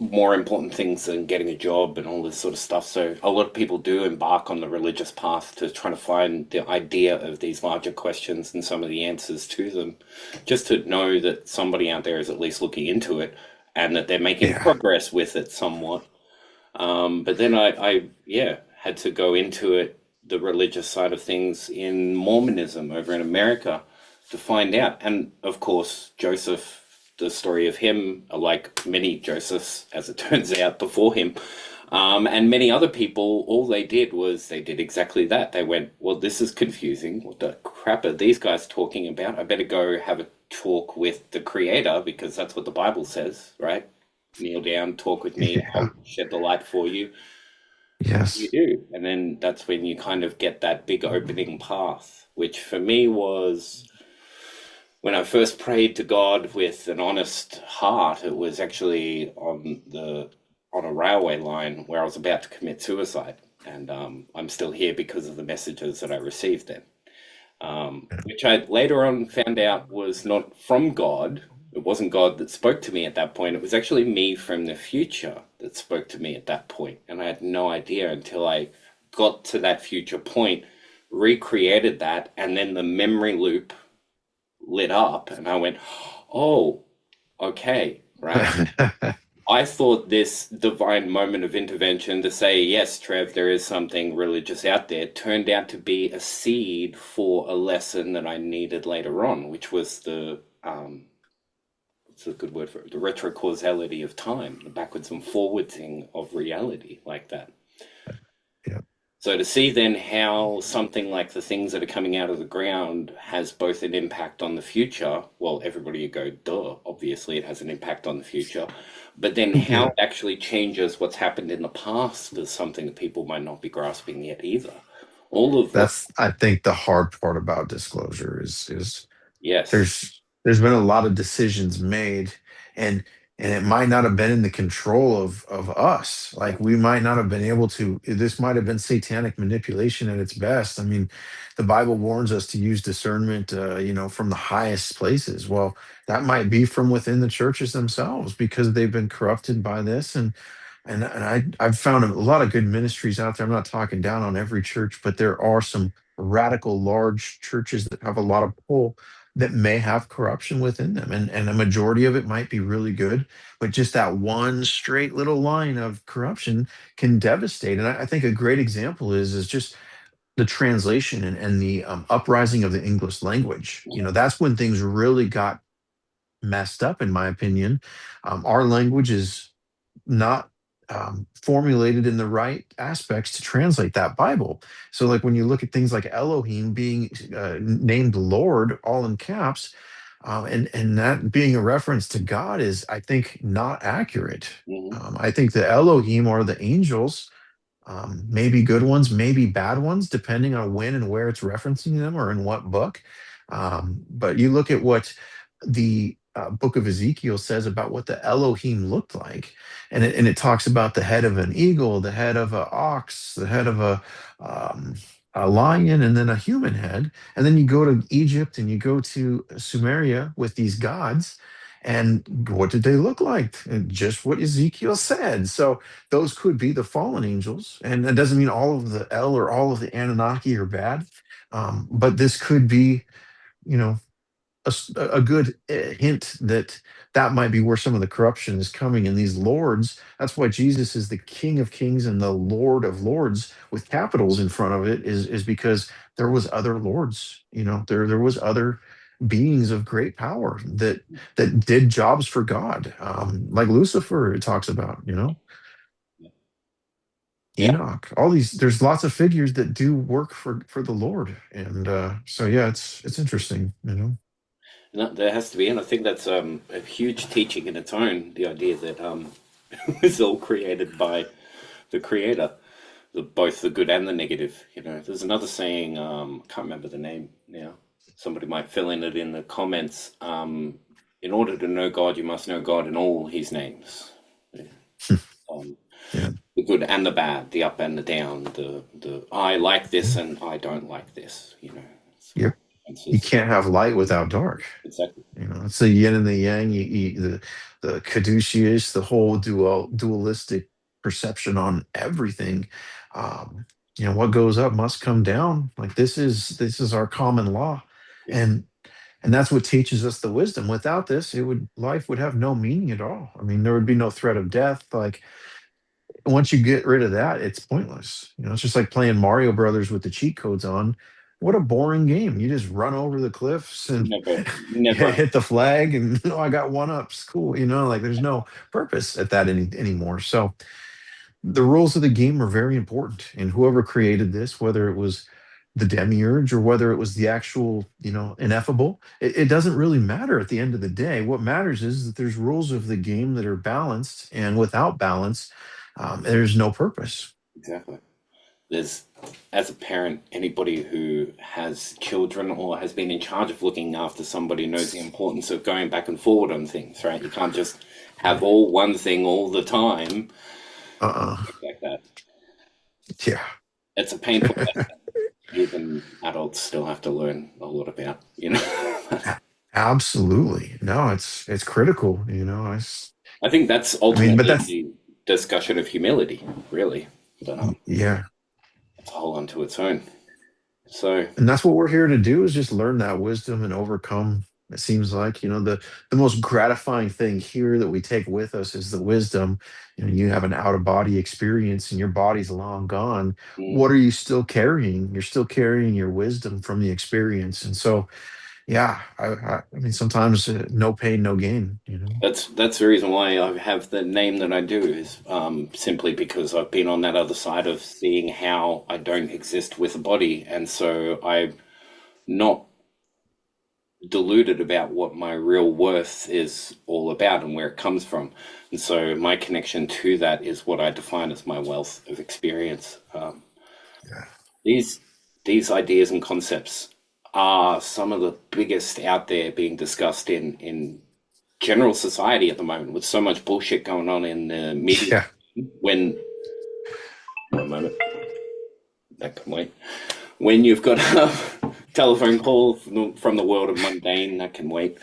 more important things than getting a job and all this sort of stuff. So a lot of people do embark on the religious path to try to find the idea of these larger questions and some of the answers to them, just to know that somebody out there is at least looking into it and that they're making Yeah. progress with it somewhat. But then yeah, had to go into it, the religious side of things in Mormonism over in America to find out. And of course, Joseph, the story of him, like many Josephs, as it turns out, before him, and many other people, all they did was they did exactly that. They went, well, this is confusing. What the crap are these guys talking about? I better go have a talk with the creator because that's what the Bible says, right? Kneel down, talk with me, Yeah. I'll shed the light for you. You Yes. do. And then that's when you kind of get that big opening path, which for me was when I first prayed to God with an honest heart, it was actually on a railway line where I was about to commit suicide, and I'm still here because of the messages that I received then, which I later on found out was not from God. It wasn't God that spoke to me at that point. It was actually me from the future that spoke to me at that point, and I had no idea until I got to that future point, recreated that, and then the memory loop lit up and I went, oh, okay, right. I thought this divine moment of intervention to say, yes, Trev, there is something religious out there, turned out to be a seed for a lesson that I needed later on, which was what's a good word for it? The retrocausality of time, the backwards and forwardsing of reality like that. Yeah. So to see then how something like the things that are coming out of the ground has both an impact on the future, well, everybody would go, duh, obviously it has an impact on the future, but then how Yeah. it actually changes what's happened in the past is something that people might not be grasping yet either. All of what, That's, I think, the hard part about disclosure is yes, there's been a lot of decisions made, and it might not have been in the control of us. yeah, Like, we might not have been able to, this might have been satanic manipulation at its best. I mean, the Bible warns us to use discernment, from the highest places. Well, that might be from within the churches themselves because they've been corrupted by this. I've found a lot of good ministries out there. I'm not talking down on every church, but there are some radical large churches that have a lot of pull that may have corruption within them. And a majority of it might be really good, but just that one straight little line of corruption can devastate. And I think a great example is just the translation and the uprising of the English language. That's when things really got messed up, in my opinion. Our language is not formulated in the right aspects to translate that Bible. So, like, when you look at things like Elohim being named Lord, all in caps, and that being a reference to God is, I think, not accurate. hmm I think the Elohim are the angels, maybe good ones, maybe bad ones, depending on when and where it's referencing them or in what book. But you look at what the book of Ezekiel says about what the Elohim looked like, and it talks about the head of an eagle, the head of an ox, the head of um, a lion, and then a human head. And then you go to Egypt and you go to Sumeria with these gods. And what did they look like? And just what Ezekiel said. So those could be the fallen angels, and that doesn't mean all of the El or all of the Anunnaki are bad, but this could be, you know, a good hint that that might be where some of the corruption is coming in these lords. That's why Jesus is the King of Kings and the Lord of Lords with capitals in front of it, is because there was other lords. There was other beings of great power that did jobs for God, like Lucifer. It talks about, yeah. Enoch, all these. There's lots of figures that do work for the Lord, and so yeah, it's interesting. And there has to be, and I think that's a huge teaching in its own, the idea that it was all created by the creator, both the good and the negative. There's another saying, I can't remember the name now. Somebody might fill in it in the comments. In order to know God, you must know God in all his names. Yeah. Um, Yeah. the good and the bad, the up and the down, the I like this and I don't like this. It's Yep. You differences. can't have light without dark. Exactly. It's the yin and the yang. The caduceus, the whole dualistic perception on everything. Um, what goes up must come down. Like, this is our common law, Yeah. and that's what teaches us the wisdom. Without this, life would have no meaning at all. I mean, there would be no threat of death. Like, once you get rid of that, it's pointless. It's just like playing Mario Brothers with the cheat codes on. What a boring game. You just run over the cliffs and Never, never. hit the flag and I got one ups. Cool. Like, there's no purpose at that anymore. So the rules of the game are very important. And whoever created this, whether it was the demiurge or whether it was the actual, ineffable, it doesn't really matter at the end of the day. What matters is that there's rules of the game that are balanced, and without balance, there's no purpose. Exactly. there's, as a parent, anybody who has children or has been in charge of looking after somebody knows the importance of going back and forward on things, right? You can't just have all one thing all the time Uh-uh. like that. Yeah. It's a painful lesson. Even adults still have to learn a lot about, you know. Absolutely. No, it's critical, I think that's I mean, but ultimately that's the discussion of humility, really. But yeah. it's a whole unto its own. So, And that's what we're here to do is just learn that wisdom and overcome. It seems like, the most gratifying thing here that we take with us is the wisdom. You have an out of body experience and your body's long gone. mm, What are you still carrying? You're still carrying your wisdom from the experience. And so, yeah, I mean, sometimes no pain, no gain. that's the reason why I have the name that I do is simply because I've been on that other side of seeing how I don't exist with a body, and so I'm not deluded about what my real worth is all about and where it comes from. And so my connection to that is what I define as my wealth of experience. Yeah. These these ideas and concepts are some of the biggest out there being discussed in general society at the moment with so much bullshit going on in the media. Yeah. When one moment, that can wait. When you've got a telephone call from the world of mundane, that can wait.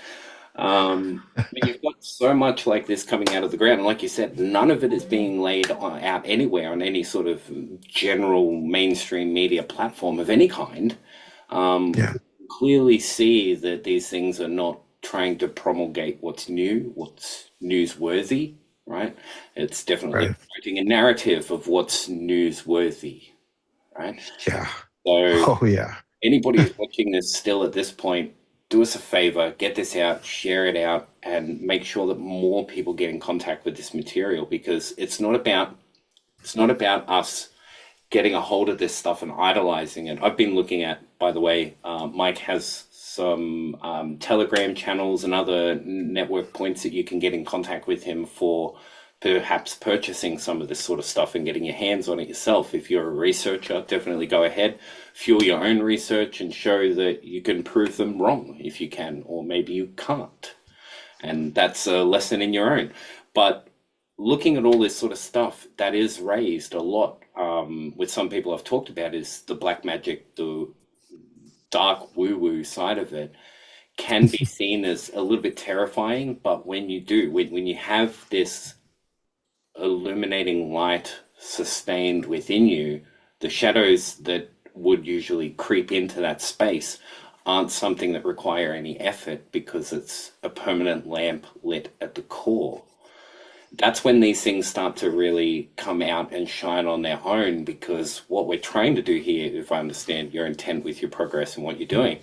When you've got so much like this coming out of the ground, and like you said, none of it is being laid out anywhere on any sort of general mainstream media platform of any kind. Yeah. Clearly see that these things are not trying to promulgate what's new, what's newsworthy, right? It's definitely Right. promoting a narrative of what's newsworthy, right? Yeah. So Oh, yeah. anybody who's watching this still at this point, do us a favor, get this out, share it out, and make sure that more people get in contact with this material because it's not about us getting a hold of this stuff and idolizing it. I've been looking at, by the way, Mike has some Telegram channels and other network points that you can get in contact with him for perhaps purchasing some of this sort of stuff and getting your hands on it yourself. If you're a researcher, definitely go ahead, fuel your own research and show that you can prove them wrong if you can, or maybe you can't. And that's a lesson in your own. But looking at all this sort of stuff that is raised a lot with some people I've talked about is the black magic, the dark woo woo side of it can be seen as a little bit terrifying. But when you do, when you have this illuminating light sustained within you, the shadows that would usually creep into that space aren't something that require any effort because it's a permanent lamp lit at the core. That's when these things start to really come out and shine on their own because what we're trying to do here, if I understand your intent with your progress and what you're doing,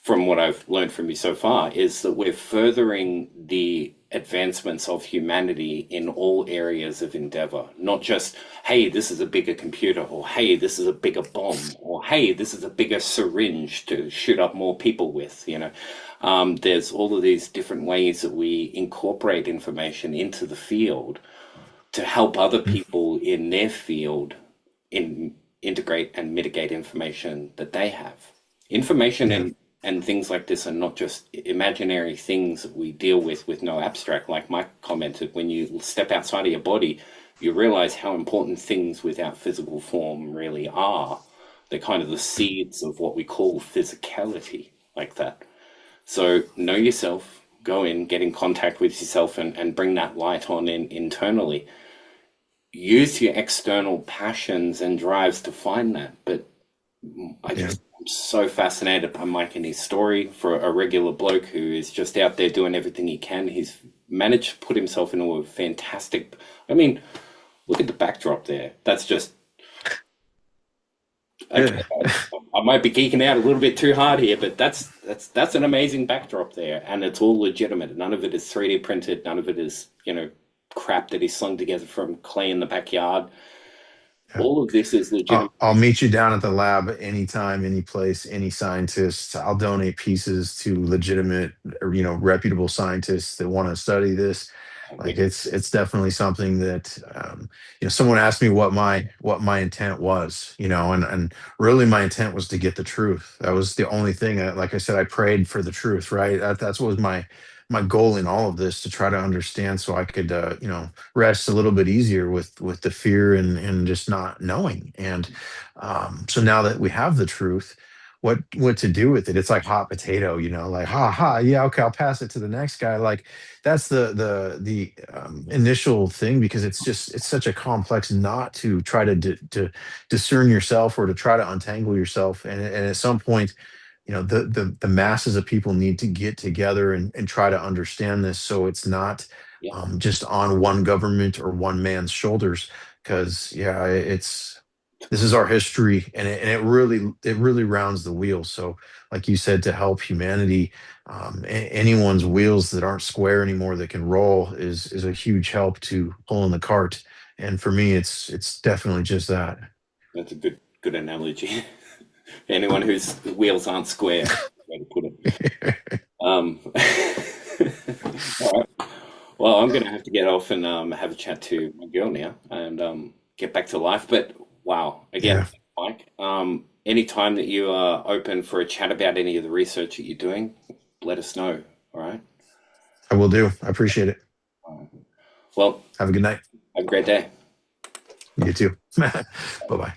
from what I've learned from you so far, is that we're furthering the advancements of humanity in all areas of endeavor. Not just, hey, this is a bigger computer, or hey, this is a bigger bomb, or hey, this is a bigger syringe to shoot up more people with. There's all of these different ways that we incorporate information into the field to help other people in their field integrate and mitigate information that they have. Information Yeah. and things like this are not just imaginary things that we deal with no abstract. Like Mike commented, when you step outside of your body, you realize how important things without physical form really are. They're kind of the seeds of what we call physicality, like that. So know yourself, go in, get in contact with yourself and bring that light on internally. Use your external passions and drives to find that. But Yeah. I'm so fascinated by Mike and his story for a regular bloke who is just out there doing everything he can. He's managed to put himself into a fantastic, I mean, look at the backdrop there. That's just, okay, Yeah. I might be geeking out a little bit too hard here, but that's an amazing backdrop there, and it's all legitimate. None of it is 3D printed. None of it is crap that he's slung together from clay in the backyard. Yeah. All of this is legitimate. I'll meet you down at the lab anytime, any place, any scientist. I'll donate pieces to legitimate, or, reputable scientists that want to study this. Like it's definitely something that someone asked me what my intent was, and really my intent was to get the truth. That was the only thing. Like I said, I prayed for the truth, right? That's what was my goal in all of this, to try to understand so I could rest a little bit easier with the fear and just not knowing. And so now that we have the truth, what to do with it? It's like hot potato, like ha ha, yeah, okay, I'll pass it to the next guy. Like that's the initial thing, because it's such a complex knot to try to discern yourself, or to try to untangle yourself. And at some point, the masses of people need to get together and try to understand this, so it's not Yeah, just on one government or one man's shoulders. Because yeah, this is our history, and it really rounds the wheel. So like you said, to help humanity, anyone's wheels that aren't square anymore that can roll is a huge help to pulling the cart. And for me, it's definitely just that. that's a good analogy. Anyone whose wheels aren't square, way to put it. All right. Well, I'm going to have to get off and have a chat to my girl now and get back to life. But wow, again, Yeah, thanks, Mike. Any time that you are open for a chat about any of the research that you're doing, let us know. All right. I will do. I appreciate it. All right. Well, Have a good night. have a great day. You too. Bye bye.